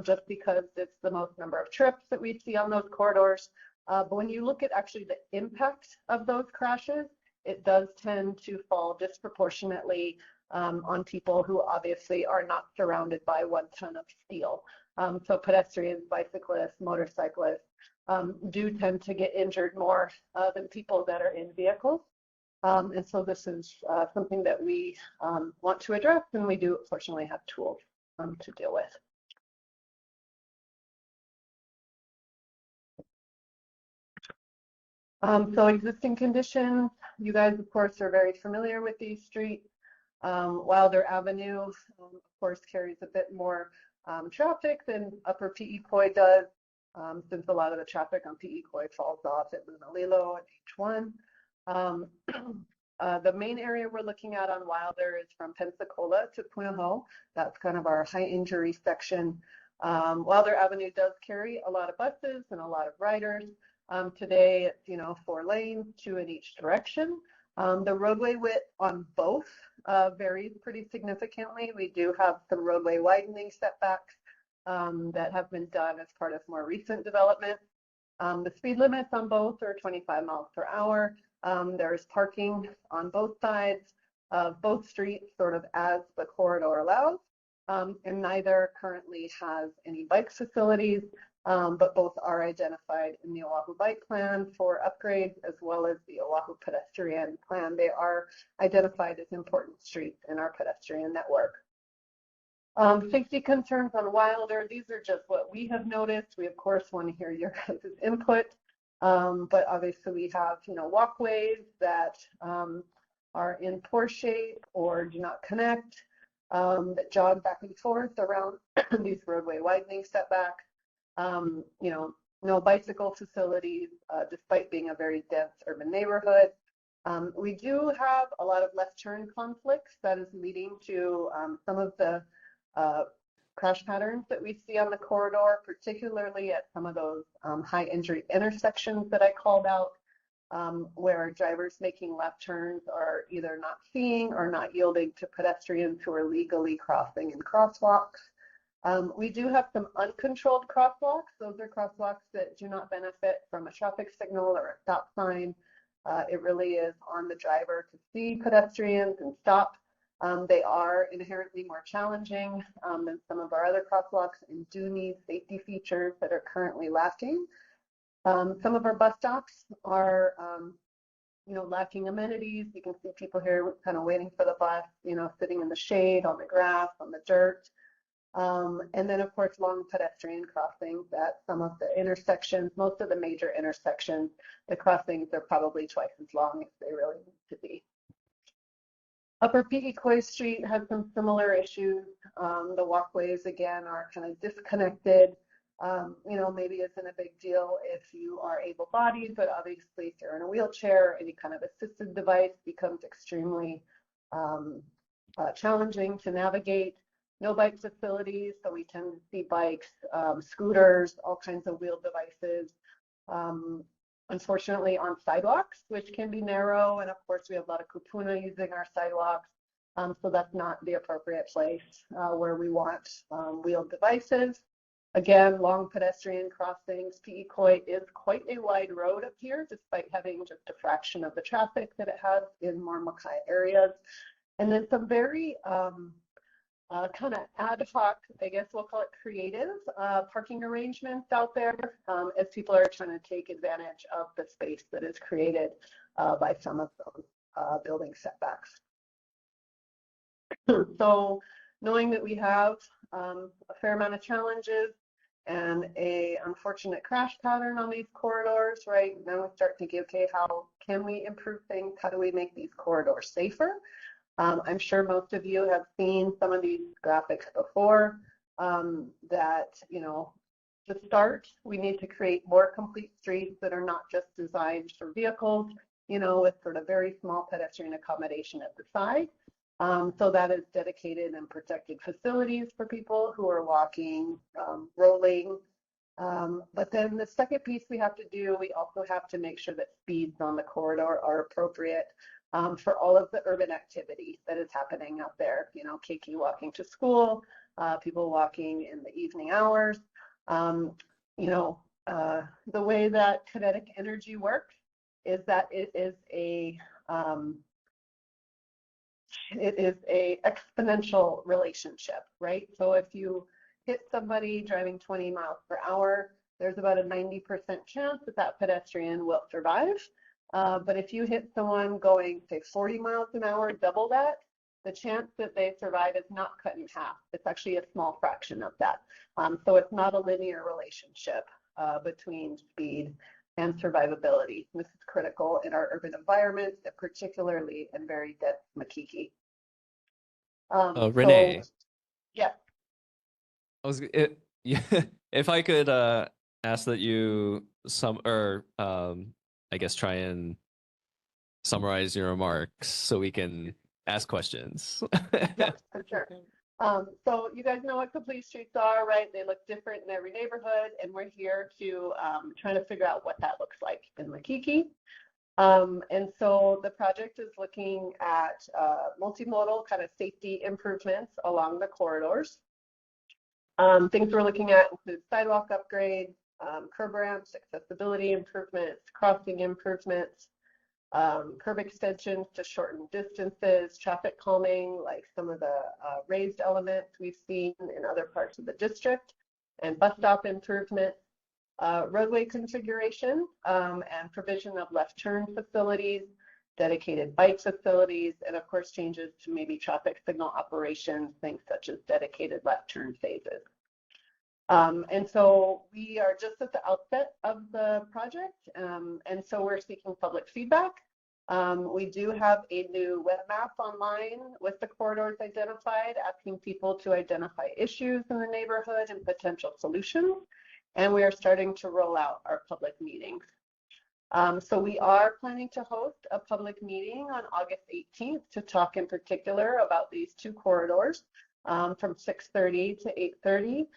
just because it's the most number of trips that we see on those corridors. But when you look at actually the impact of those crashes, it does tend to fall disproportionately on people who obviously are not surrounded by 1 ton of steel. So pedestrians, bicyclists, motorcyclists do tend to get injured more than people that are in vehicles. And so this is something that we want to address, and we do fortunately have tools to deal with. So existing conditions, you guys of course are very familiar with these streets. Wilder Avenue of course carries a bit more traffic than Upper Pi'ikoi does, since a lot of the traffic on Pi'ikoi falls off at Lunalilo and H1. The main area we're looking at on Wilder is from Pensacola to Punahou. That's kind of our high injury section. Wilder Avenue does carry a lot of buses and a lot of riders. Today it's, you know, 4 lanes, 2 in each direction. The roadway width on both varies pretty significantly. We do have some roadway widening setbacks that have been done as part of more recent development. The speed limits on both are 25 miles per hour. There's parking on both sides of both streets, sort of as the corridor allows, and neither currently has any bike facilities, but both are identified in the Oahu Bike Plan for upgrades, as well as the Oahu Pedestrian Plan. They are identified as important streets in our pedestrian network. Safety concerns on Wilder, these are just what we have noticed. We of course want to hear your guys' input, but obviously we have, you know, walkways that are in poor shape or do not connect, that jog back and forth around these roadway widening setbacks. You know, no bicycle facilities, despite being a very dense urban neighborhood. We do have a lot of left turn conflicts that is leading to some of the crash patterns that we see on the corridor, particularly at some of those high injury intersections that I called out, where drivers making left turns are either not seeing or not yielding to pedestrians who are legally crossing in crosswalks. We do have some uncontrolled crosswalks. Those are crosswalks that do not benefit from a traffic signal or a stop sign. It really is on the driver to see pedestrians and stop. They are inherently more challenging than some of our other crosswalks and do need safety features that are currently lacking. Some of our bus stops are, you know, lacking amenities. You can see people here kind of waiting for the bus, you know, sitting in the shade, on the grass, on the dirt. And then of course, long pedestrian crossings at some of the intersections, most of the major intersections, the crossings are probably twice as long as they really need to be. Upper Pi'ikoi Street has some similar issues. The walkways again are kind of disconnected. You know, maybe isn't a big deal if you are able-bodied, but obviously if you're in a wheelchair, any kind of assisted device becomes extremely challenging to navigate. No bike facilities, so we tend to see bikes, scooters, all kinds of wheel devices. Unfortunately on sidewalks, which can be narrow, and of course we have a lot of kupuna using our sidewalks, so that's not the appropriate place where we want wheeled devices. Again, long pedestrian crossings. Pi'ikoi is quite a wide road up here, despite having just a fraction of the traffic that it has in more Makai areas. And then some very kind of ad hoc, I guess we'll call it creative, parking arrangements out there as people are trying to take advantage of the space that is created by some of those building setbacks. So knowing that we have a fair amount of challenges and a unfortunate crash pattern on these corridors, right? Now we start thinking, okay, how can we improve things? How do we make these corridors safer? I'm sure most of you have seen some of these graphics before that, you know, to start, we need to create more complete streets that are not just designed for vehicles, you know, with sort of very small pedestrian accommodation at the side. So that is dedicated and protected facilities for people who are walking, rolling. But then the second piece we have to do, we also have to make sure that speeds on the corridor are appropriate for all of the urban activity that is happening out there. You know, Keiki walking to school, people walking in the evening hours. You know, the way that kinetic energy works is that it is a exponential relationship, right? So if you hit somebody driving 20 miles per hour, there's about a 90% chance that that pedestrian will survive. But if you hit someone going, say, 40 miles an hour, double that, the chance that they survive is not cut in half. It's actually a small fraction of that. So it's not a linear relationship between speed and survivability. This is critical in our urban environments, and particularly in very dense Makiki. Renee. So, yeah. If I could ask that you I guess try and summarize your remarks so we can ask questions. Yeah, for sure. So you guys know what complete streets are, right? They look different in every neighborhood, and we're here to try to figure out what that looks like in Makiki. And so the project is looking at multimodal kind of safety improvements along the corridors. Things we're looking at include sidewalk upgrades, curb ramps, accessibility improvements, crossing improvements, curb extensions to shorten distances, traffic calming, like some of the raised elements we've seen in other parts of the district, and bus stop improvements, roadway configuration, and provision of left turn facilities, dedicated bike facilities, and of course changes to maybe traffic signal operations, things such as dedicated left turn phases. And so we are just at the outset of the project, and so we're seeking public feedback. We do have a new web map online with the corridors identified, asking people to identify issues in the neighborhood and potential solutions. And we are starting to roll out our public meetings. So we are planning to host a public meeting on August 18th to talk in particular about these two corridors from 6:30 to 8:30.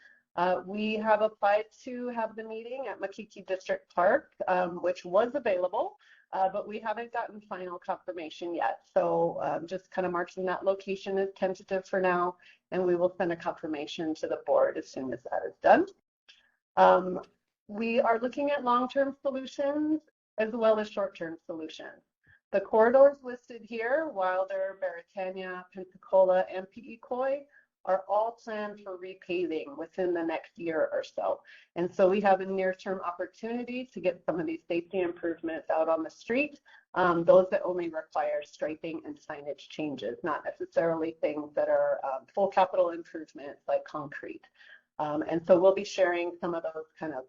We have applied to have the meeting at Makiki District Park, which was available, but we haven't gotten final confirmation yet. So just kind of marking that location as tentative for now, and we will send a confirmation to the board as soon as that is done. We are looking at long-term solutions as well as short-term solutions. The corridors listed here, Wilder, Beretania, Pensacola, and Pi'ikoi, are all planned for repaving within the next year or so. And so we have a near-term opportunity to get some of these safety improvements out on the street, those that only require striping and signage changes, not necessarily things that are full capital improvements like concrete. And so we'll be sharing some of those kind of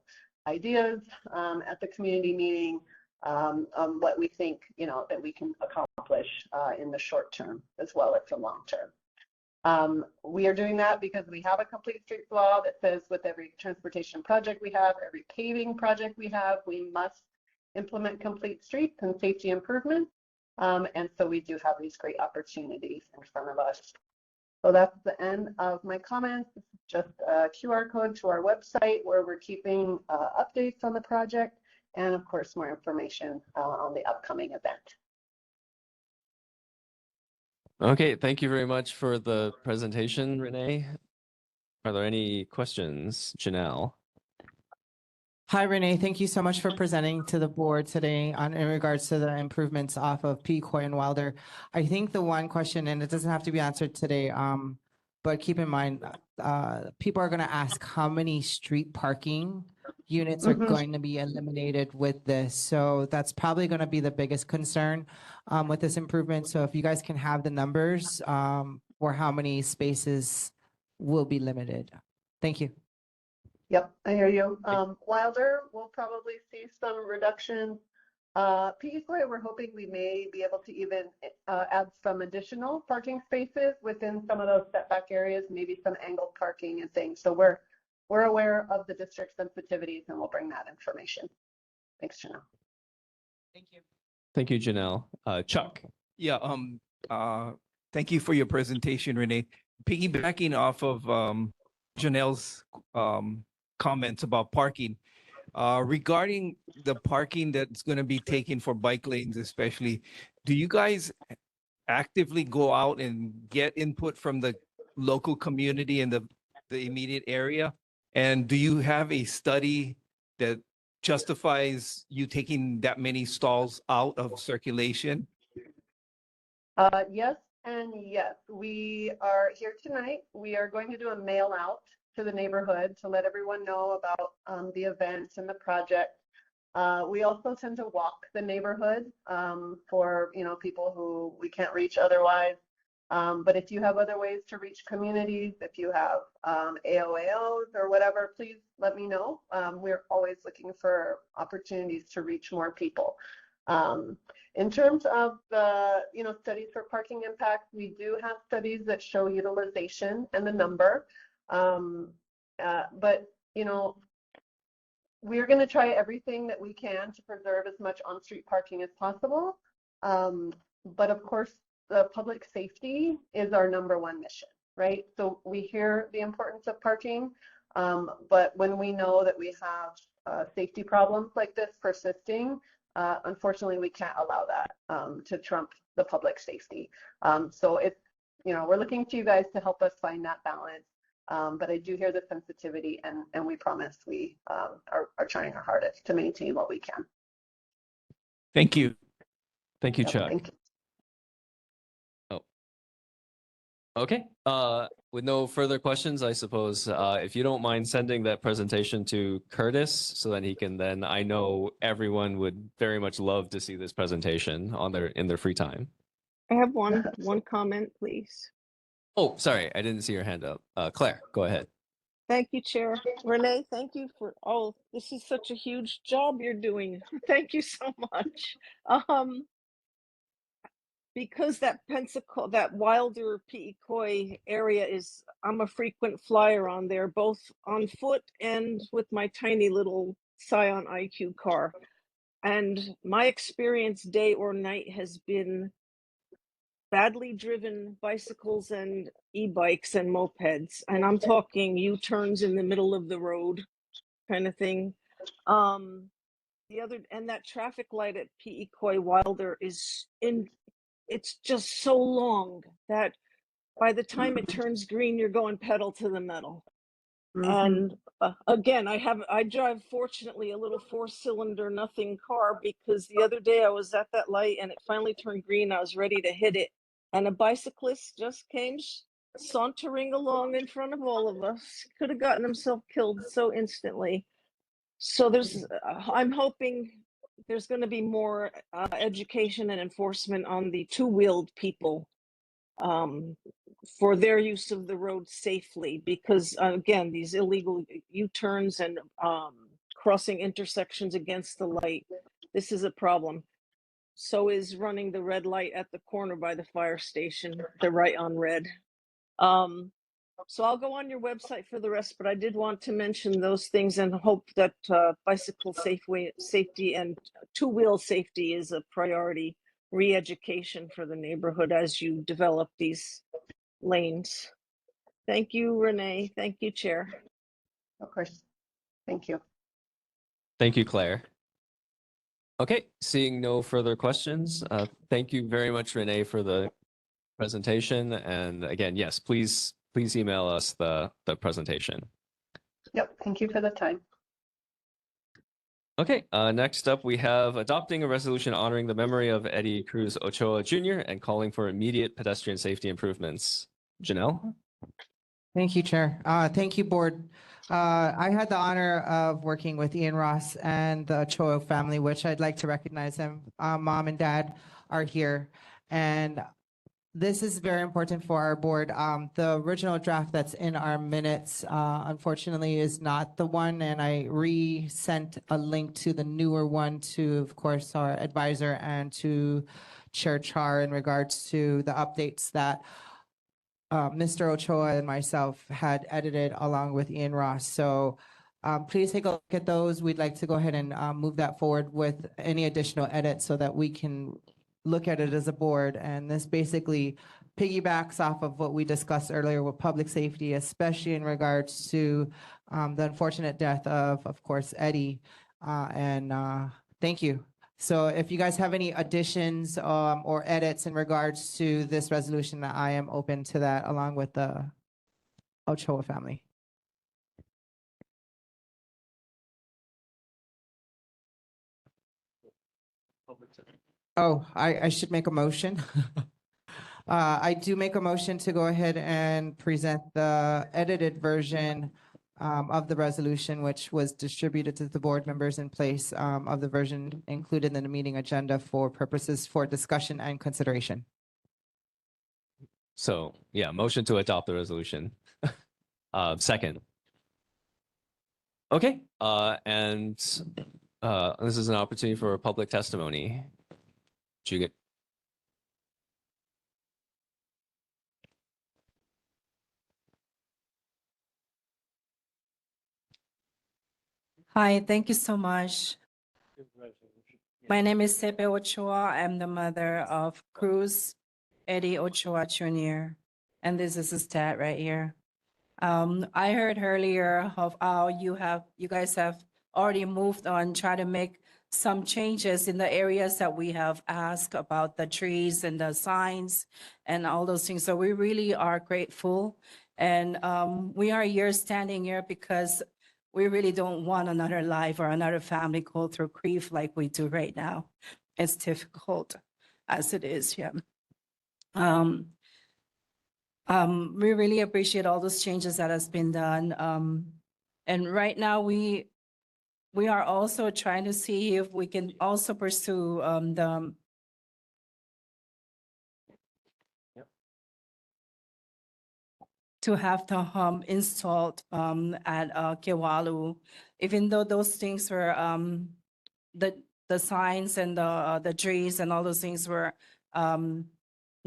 ideas at the community meeting on what we think, you know, that we can accomplish in the short term as well as the long term. We are doing that because we have a complete streets law that says with every transportation project we have, every paving project we have, we must implement complete streets and safety improvements. And so we do have these great opportunities in front of us. So that's the end of my comments. This is just a QR code to our website where we're keeping updates on the project and of course more information on the upcoming event. Okay, thank you very much for the presentation, Renee. Are there any questions, Janelle? Hi, Renee. Thank you so much for presenting to the board today in regards to the improvements off of Pi'ikoi and Wilder. I think the one question, and it doesn't have to be answered today, but keep in mind, people are going to ask how many street parking units are going to be eliminated with this. So that's probably going to be the biggest concern with this improvement. So if you guys can have the numbers or how many spaces will be limited? Thank you. Yep, I hear you. Wilder, we'll probably see some reduction. Peacoy, we're hoping we may be able to even add some additional parking spaces within some of those setback areas, maybe some angled parking and things. So we're aware of the district sensitivities and we'll bring that information. Thanks, Janelle. Thank you. Thank you, Janelle. Chuck. Yeah, thank you for your presentation, Renee. Piggybacking off of Janelle's comments about parking, regarding the parking that's going to be taken for bike lanes, especially, do you guys actively go out and get input from the local community in the immediate area? And do you have a study that justifies you taking that many stalls out of circulation? Yes and yes. We are here tonight. We are going to do a mail out to the neighborhood to let everyone know about the event and the project. We also tend to walk the neighborhood for people who we can't reach otherwise. But if you have other ways to reach communities, if you have AOAOs or whatever, please let me know. We're always looking for opportunities to reach more people. In terms of the studies for parking impact, we do have studies that show utilization and the number. But we're going to try everything that we can to preserve as much on-street parking as possible. But of course, the public safety is our #1 mission, right? So we hear the importance of parking, but when we know that we have safety problems like this persisting, unfortunately, we can't allow that to trump the public safety. So it's, we're looking to you guys to help us find that balance. But I do hear the sensitivity, and we promise we are trying our hardest to maintain what we can. Thank you. Thank you, Yep, Chuck. thank you. Oh, okay. With no further questions, I suppose, if you don't mind sending that presentation to Curtis, so that he can then, I know everyone would very much love to see this presentation in their free time. I have one comment, please. Oh, sorry, I didn't see your hand up. Claire, go ahead. Thank you, Chair. Renee, thank you for this is such a huge job you're doing. Thank you so much. Because that Wilder Peacoy area I'm a frequent flyer on there, both on foot and with my tiny little Scion IQ car. And my experience day or night has been badly driven bicycles and e-bikes and mopeds. And I'm talking U-turns in the middle of the road kind of thing. And that traffic light at Peacoy Wilder it's just so long that by the time it turns green, you're going pedal to the metal. And again, I drive, fortunately, a little 4-cylinder nothing car, because the other day I was at that light and it finally turned green. I was ready to hit it. And a bicyclist just came sauntering along in front of all of us. Could have gotten himself killed so instantly. So I'm hoping there's going to be more education and enforcement on the two-wheeled people for their use of the road safely, because again, these illegal U-turns and crossing intersections against the light, this is a problem. So is running the red light at the corner by the fire station, the right on red. So I'll go on your website for the rest, but I did want to mention those things and hope that bicycle safety and two-wheel safety is a priority re-education for the neighborhood as you develop these lanes. Thank you, Renee. Thank you, Chair. Of course. Thank you. Thank you, Claire. Okay, seeing no further questions, thank you very much, Renee, for the presentation. And again, yes, please email us the presentation. Yep, thank you for the time. Okay, next up we have adopting a resolution honoring the memory of Eddie Cruz Ochoa Jr. and calling for immediate pedestrian safety improvements. Janelle? Thank you, Chair. Thank you, Board. I had the honor of working with Ian Ross and the Ochoa family, which I'd like to recognize them. Mom and Dad are here. And this is very important for our board. The original draft that's in our minutes, unfortunately, is not the one, and I resent a link to the newer one to, of course, our advisor and to Chair Char in regards to the updates that Mr. Ochoa and myself had edited along with Ian Ross. So please take a look at those. We'd like to go ahead and move that forward with any additional edits so that we can look at it as a board. And this basically piggybacks off of what we discussed earlier with public safety, especially in regards to the unfortunate death of course, Eddie. Thank you. So if you guys have any additions or edits in regards to this resolution, I am open to that along with the Ochoa family. Oh, I should make a motion. I do make a motion to go ahead and present the edited version of the resolution, which was distributed to the board members in place of the version included in the meeting agenda for purposes for discussion and consideration. So yeah, motion to adopt the resolution. Second. Okay, and this is an opportunity for public testimony. Did you get? Hi, thank you so much. My name is Sepe Ochoa. I'm the mother of Cruz Eddie Ochoa Jr. And this is his dad right here. I heard earlier of how you guys have already moved on, try to make some changes in the areas that we have asked about the trees and the signs and all those things. So we really are grateful. And we are here standing here because we really don't want another life or another family go through grief like we do right now. It's difficult as it is, yeah. We really appreciate all those changes that has been done. And right now we are also trying to see if we can also pursue to have the hum installed at Kewalu, even though those things were the signs and the trees and all those things were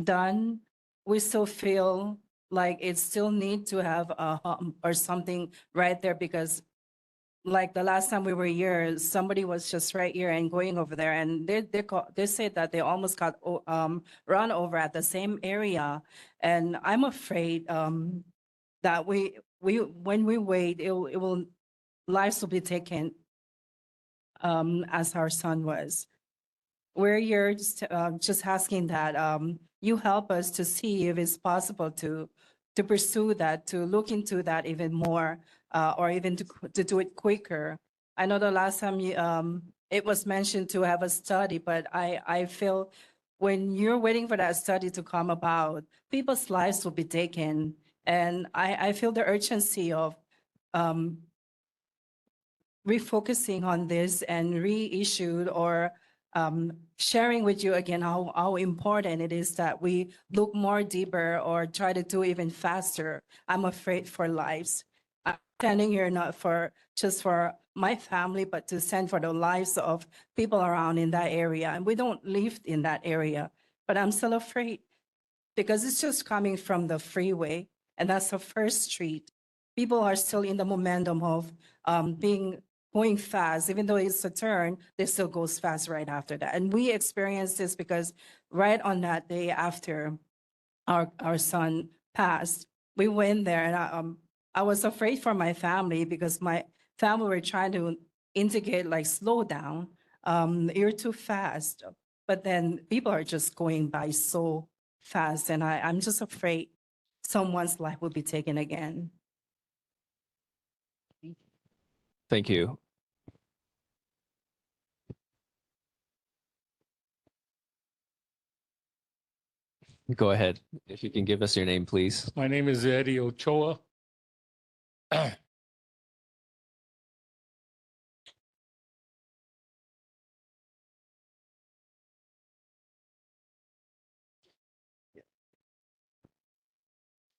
done, we still feel like it still need to have a hum or something right there, because like the last time we were here, somebody was just right here and going over there, and they said that they almost got run over at the same area, and I'm afraid that we when we wait, it will lives will be taken as our son was. We're here just asking that you help us to see if it's possible to pursue that, to look into that even more, or even to do it quicker. I know the last time it was mentioned to have a study, but I feel when you're waiting for that study to come about, people's lives will be taken. And I feel the urgency of refocusing on this and reissued or sharing with you again how important it is that we look more deeper or try to do even faster. I'm afraid for lives. I'm standing here not for just for my family, but to stand for the lives of people around in that area. And we don't live in that area, but I'm still afraid because it's just coming from the freeway, and that's the first street. People are still in the momentum of going fast, even though it's a turn, they still goes fast right after that. And we experienced this because right on that day after our son passed, we went there, and I was afraid for my family because my family were trying to indicate like slow down, you're too fast. But then people are just going by so fast, and I'm just afraid someone's life will be taken again. Thank you. Go ahead. If you can give us your name, please. My name is Eddie Ochoa.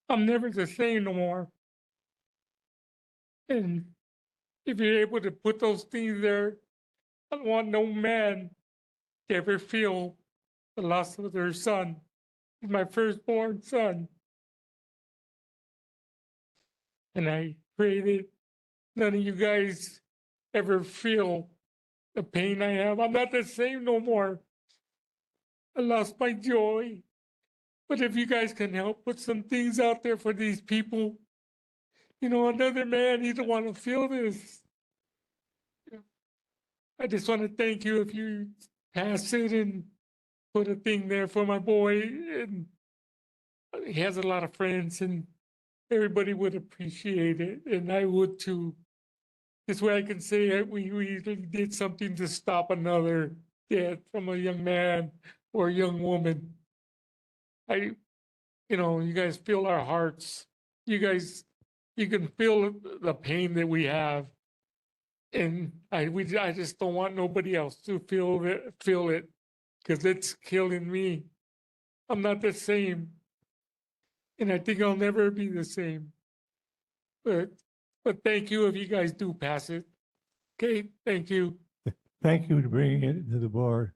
I'm never the same no more. And if you're able to put those things there, I don't want no man to ever feel the loss of their son. He's my firstborn son. And I pray that none of you guys ever feel the pain I have. I'm not the same no more. I lost my joy. But if you guys can help put some things out there for these people, you know, another man, he don't want to feel this. I just want to thank you if you pass it and put a thing there for my boy. And he has a lot of friends and everybody would appreciate it. And I would too. This way I can say we did something to stop another death from a young man or a young woman. You know, you guys feel our hearts. You can feel the pain that we have. And I just don't want nobody else to feel it because it's killing me. I'm not the same. And I think I'll never be the same. But thank you if you guys do pass it. Okay, thank you. Thank you for bringing it to the board.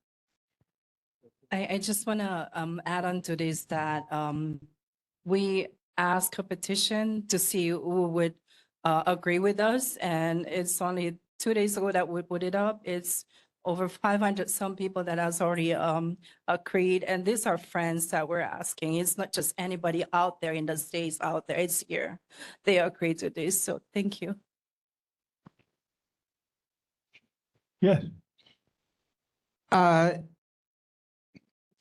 I just want to add on to this that we asked a petition to see who would agree with us, and it's only 2 days ago that we put it up. It's over 500 some people that has already agreed, and these are friends that we're asking. It's not just anybody out there in the States out there, it's here. They agreed to this, so thank you. Yes.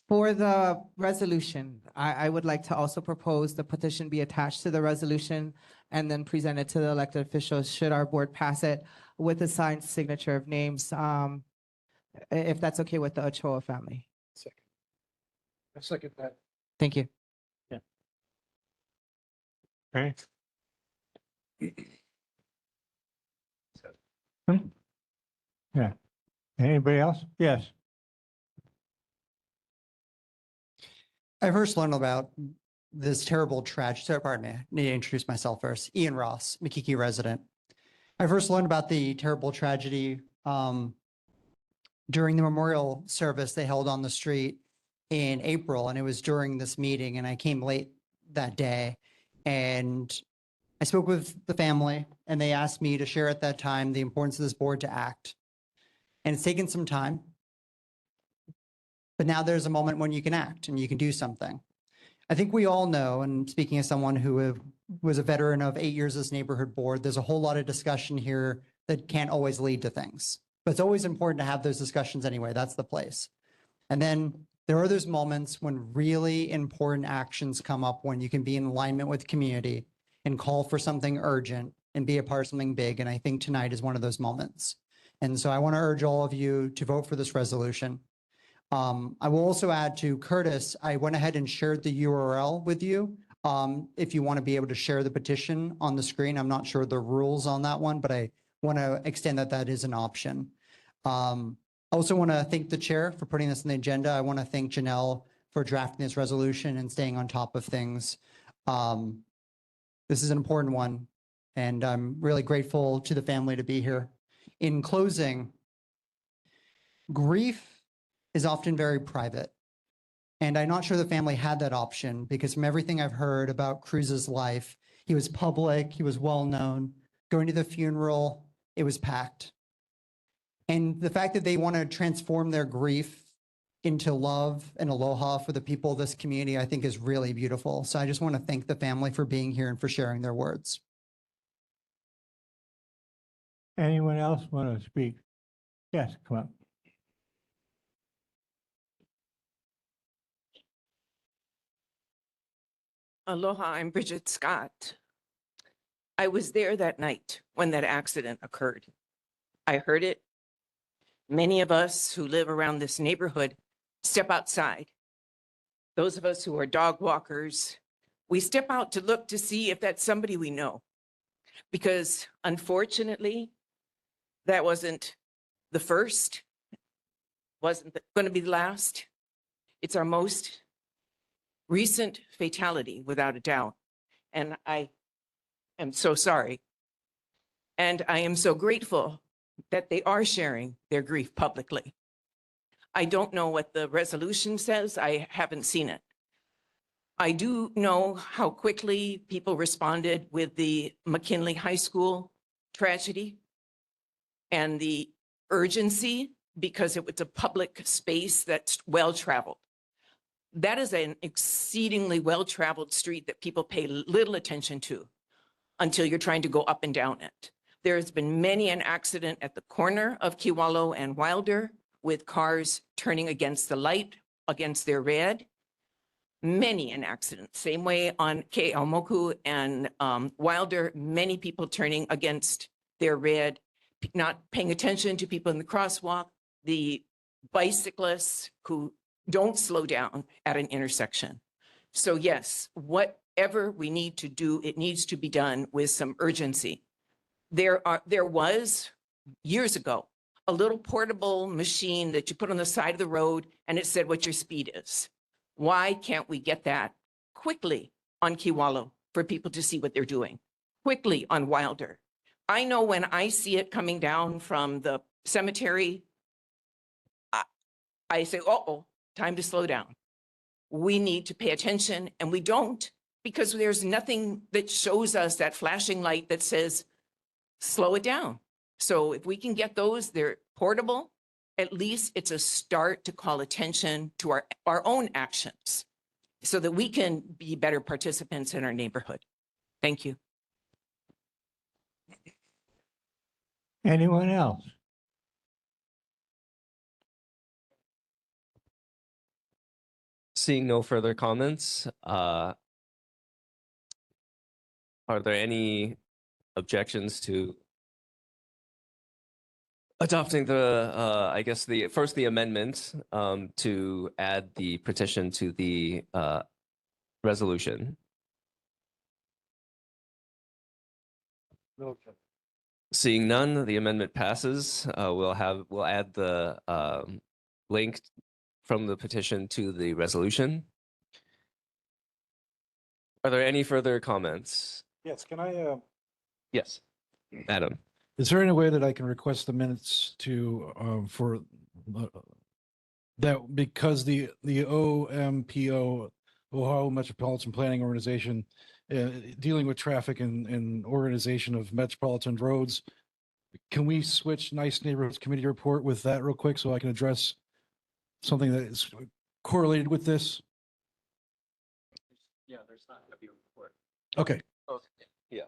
For the resolution, I would like to also propose the petition be attached to the resolution and then present it to the elected officials should our board pass it with a signed signature of names, if that's okay with the Ochoa family. I second that. Thank you. Okay. Yeah. Anybody else? Yes. I first learned about this terrible tragedy. So, pardon me, I need to introduce myself first. Ian Ross, Makiki resident. I first learned about the terrible tragedy during the memorial service they held on the street in April, and it was during this meeting, and I came late that day, and I spoke with the family, and they asked me to share at that time the importance of this board to act. And it's taken some time, but now there's a moment when you can act and you can do something. I think we all know, and speaking as someone who was a veteran of 8 years as neighborhood board, there's a whole lot of discussion here that can't always lead to things. But it's always important to have those discussions anyway. That's the place. And then there are those moments when really important actions come up when you can be in alignment with community and call for something urgent and be a part of something big. And I think tonight is one of those moments. And so I want to urge all of you to vote for this resolution. I will also add to Curtis, I went ahead and shared the URL with you. If you want to be able to share the petition on the screen, I'm not sure the rules on that one, but I want to extend that is an option. I also want to thank the chair for putting this on the agenda. I want to thank Janelle for drafting this resolution and staying on top of things. This is an important one, and I'm really grateful to the family to be here. In closing, grief is often very private. And I'm not sure the family had that option because from everything I've heard about Cruz's life, he was public, he was well known. Going to the funeral, it was packed. And the fact that they want to transform their grief into love and aloha for the people of this community, I think is really beautiful. So I just want to thank the family for being here and for sharing their words. Anyone else want to speak? Yes, come on. Aloha, I'm Bridget Scott. I was there that night when that accident occurred. I heard it. Many of us who live around this neighborhood step outside. Those of us who are dog walkers, we step out to look to see if that's somebody we know. Because unfortunately, that wasn't the first, wasn't going to be the last. It's our most recent fatality, without a doubt. and I am so sorry. And I am so grateful that they are sharing their grief publicly. I don't know what the resolution says. I haven't seen it. I do know how quickly people responded with the McKinley High School tragedy and the urgency, because it was a public space that's well-traveled. That is an exceedingly well-traveled street that people pay little attention to until you're trying to go up and down it. There's been many an accident at the corner of Kiwalo and Wilder with cars turning against the light, against their red. Many an accident. Same way on Ke'aumoku and Wilder, many people turning against their red, not paying attention to people in the crosswalk, the bicyclists who don't slow down at an intersection. So yes, whatever we need to do, it needs to be done with some urgency. There was years ago a little portable machine that you put on the side of the road and it said what your speed is. Why can't we get that quickly on Kiwalo for people to see what they're doing? Quickly on Wilder. I know when I see it coming down from the cemetery, I say, uh-oh, time to slow down. We need to pay attention, and we don't, because there's nothing that shows us that flashing light that says, slow it down. So if we can get those, they're portable, at least it's a start to call attention to our own actions so that we can be better participants in our neighborhood. Thank you. Anyone else? Seeing no further comments, are there any objections to adopting the, I guess the amendment to add the petition to the resolution? Seeing none, the amendment passes. We'll add the link from the petition to the resolution. Are there any further comments? Yes, can I, Yes, Adam. is there any way that I can request the minutes to, for that, because the OMPO, Ohio Metropolitan Planning Organization, dealing with traffic and organization of metropolitan roads, can we switch Nice Neighborhoods Committee report with that real quick so I can address something that is correlated with this? Yeah, there's not going to be a report. Okay. Yeah.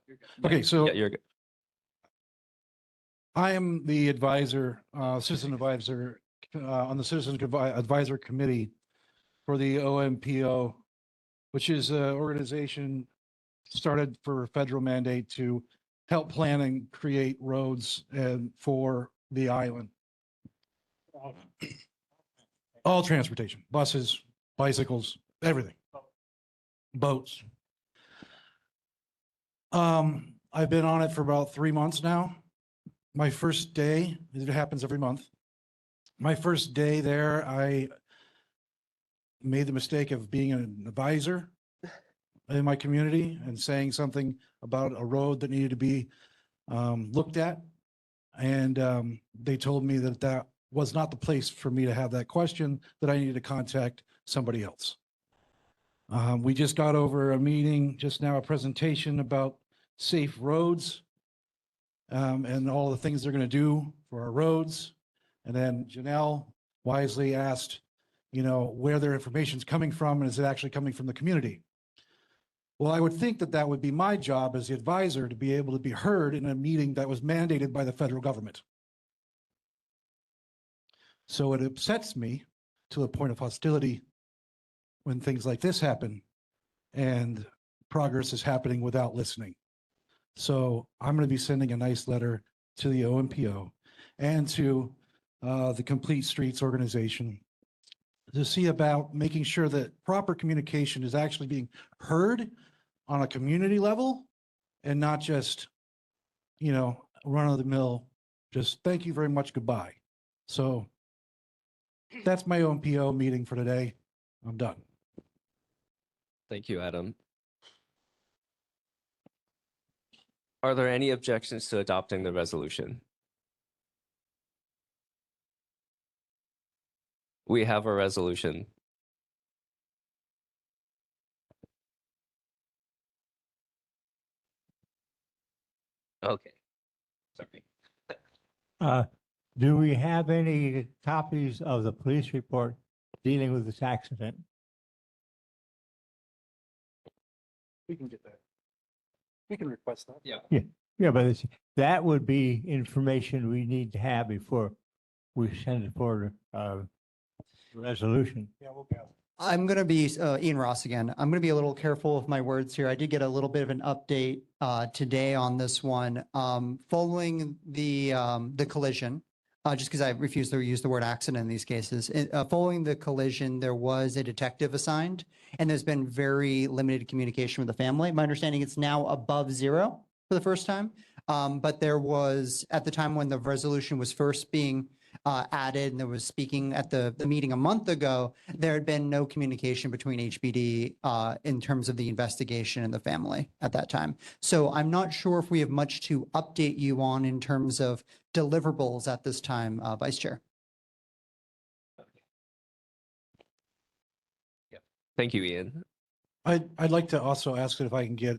Okay, so Yeah, you're good. I am the advisor, citizen advisor on the Citizen Advisor Committee for the OMPO, which is an organization started for a federal mandate to help plan and create roads and for the island. All transportation, buses, bicycles, everything, boats. I've been on it for about 3 months now. My first day, it happens every month. My first day there, I made the mistake of being an advisor in my community and saying something about a road that needed to be looked at. And they told me that that was not the place for me to have that question, that I needed to contact somebody else. We just got over a meeting just now, a presentation about safe roads and all the things they're going to do for our roads. And then Janelle wisely asked, you know, where their information's coming from and is it actually coming from the community? Well, I would think that that would be my job as the advisor to be able to be heard in a meeting that was mandated by the federal government. So it upsets me to a point of hostility when things like this happen and progress is happening without listening. So I'm going to be sending a nice letter to the OMPO and to the Complete Streets organization to see about making sure that proper communication is actually being heard on a community level and not just, you know, run of the mill, just thank you very much, goodbye. So that's my OMPO meeting for today. I'm done. Thank you, Adam. Are there any objections to adopting the resolution? We have a resolution. Okay. Sorry. Do we have any copies of the police report dealing with this accident? We can get that. We can request that. Yeah. Yeah, but that would be information we need to have before we send it for resolution. Yeah, we'll go. I'm going to be, Ian Ross again. I'm going to be a little careful of my words here. I did get a little bit of an update today on this one. Following the collision, just because I refuse to use the word accident in these cases, following the collision, there was a detective assigned, and there's been very limited communication with the family. My understanding it's now above 0 for the first time. But there was, at the time when the resolution was first being added, and there was speaking at the meeting a month ago, there had been no communication between HBD in terms of the investigation and the family at that time. So I'm not sure if we have much to update you on in terms of deliverables at this time, Vice Chair. Thank you, Ian. I'd like to also ask if I can get,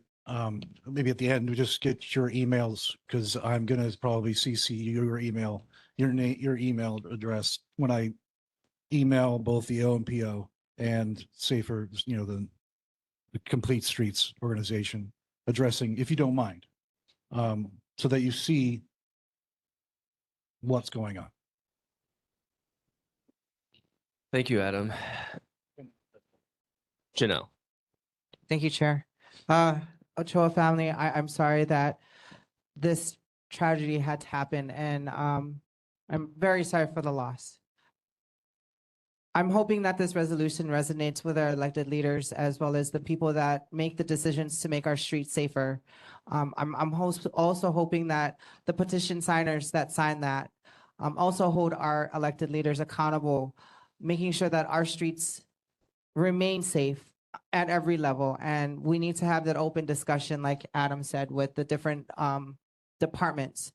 maybe at the end, we just get your emails, because I'm gonna probably CC your email, your email address when I email both the OMPO and Safer, the Complete Streets organization, addressing, if you don't mind, so that you see what's going on. Thank you, Adam. Janelle. Thank you, Chair. Ochoa family, I'm sorry that this tragedy had to happen, and I'm very sorry for the loss. I'm hoping that this resolution resonates with our elected leaders as well as the people that make the decisions to make our streets safer. I'm also hoping that the petition signers that sign that also hold our elected leaders accountable, making sure that our streets remain safe at every level. And we need to have that open discussion, like Adam said, with the different departments.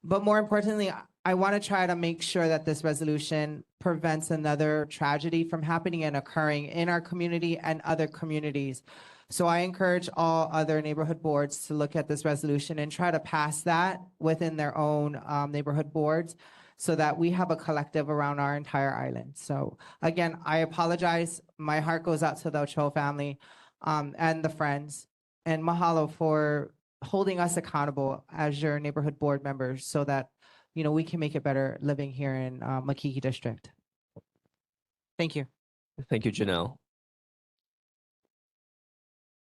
But more importantly, I want to try to make sure that this resolution prevents another tragedy from happening and occurring in our community and other communities. So I encourage all other neighborhood boards to look at this resolution and try to pass that within their own neighborhood boards, so that we have a collective around our entire island. So again, I apologize. My heart goes out to the Ochoa family and the friends, and mahalo for holding us accountable as your neighborhood board members, so that we can make it better living here in Makiki District. Thank you. Thank you, Janelle.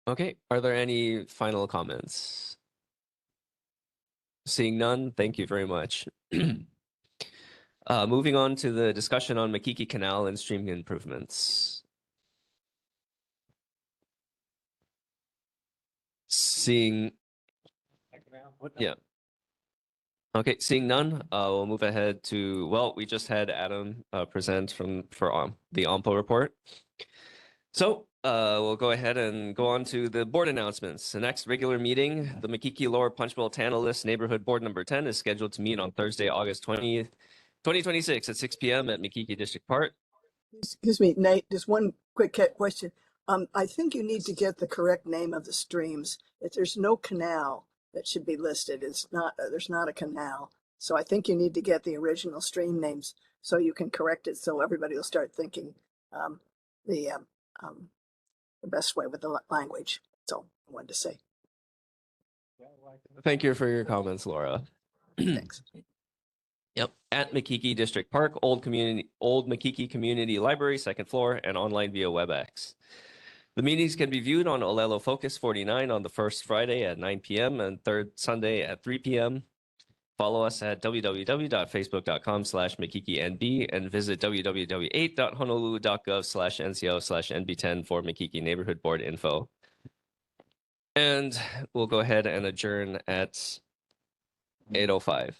Okay, are there any final comments? Seeing none, thank you very much. Moving on to the discussion on Makiki Canal and stream improvements. Seeing seeing none, we'll move ahead to, well, we just had Adam present for the OMPO report. So we'll go ahead and go on to the board announcements. The next regular meeting, the Makiki-Lower Punchbowl-Tantalus Neighborhood Board Number 10 is scheduled to meet on Thursday, August 20th, 2026 at 6 p.m. at Makiki District Park. Excuse me, Nate, just one quick question. I think you need to get the correct name of the streams. If there's no canal that should be listed, it's not, there's not a canal. So I think you need to get the original stream names so you can correct it, so everybody will start thinking the best way with the language. That's all I wanted to say. Thank you for your comments, Laura. Thanks. Yep, at Makiki District Park, Old Makiki Community Library, second floor, and online via WebEx. The meetings can be viewed on Olelo Focus 49 on the first Friday at 9 p.m. and third Sunday at 3 p.m. Follow us at www.facebook.com/MakikiNB and visit www.honolulu.gov/NCO/NB10 for Makiki Neighborhood Board info. And we'll go ahead and adjourn at 8:05.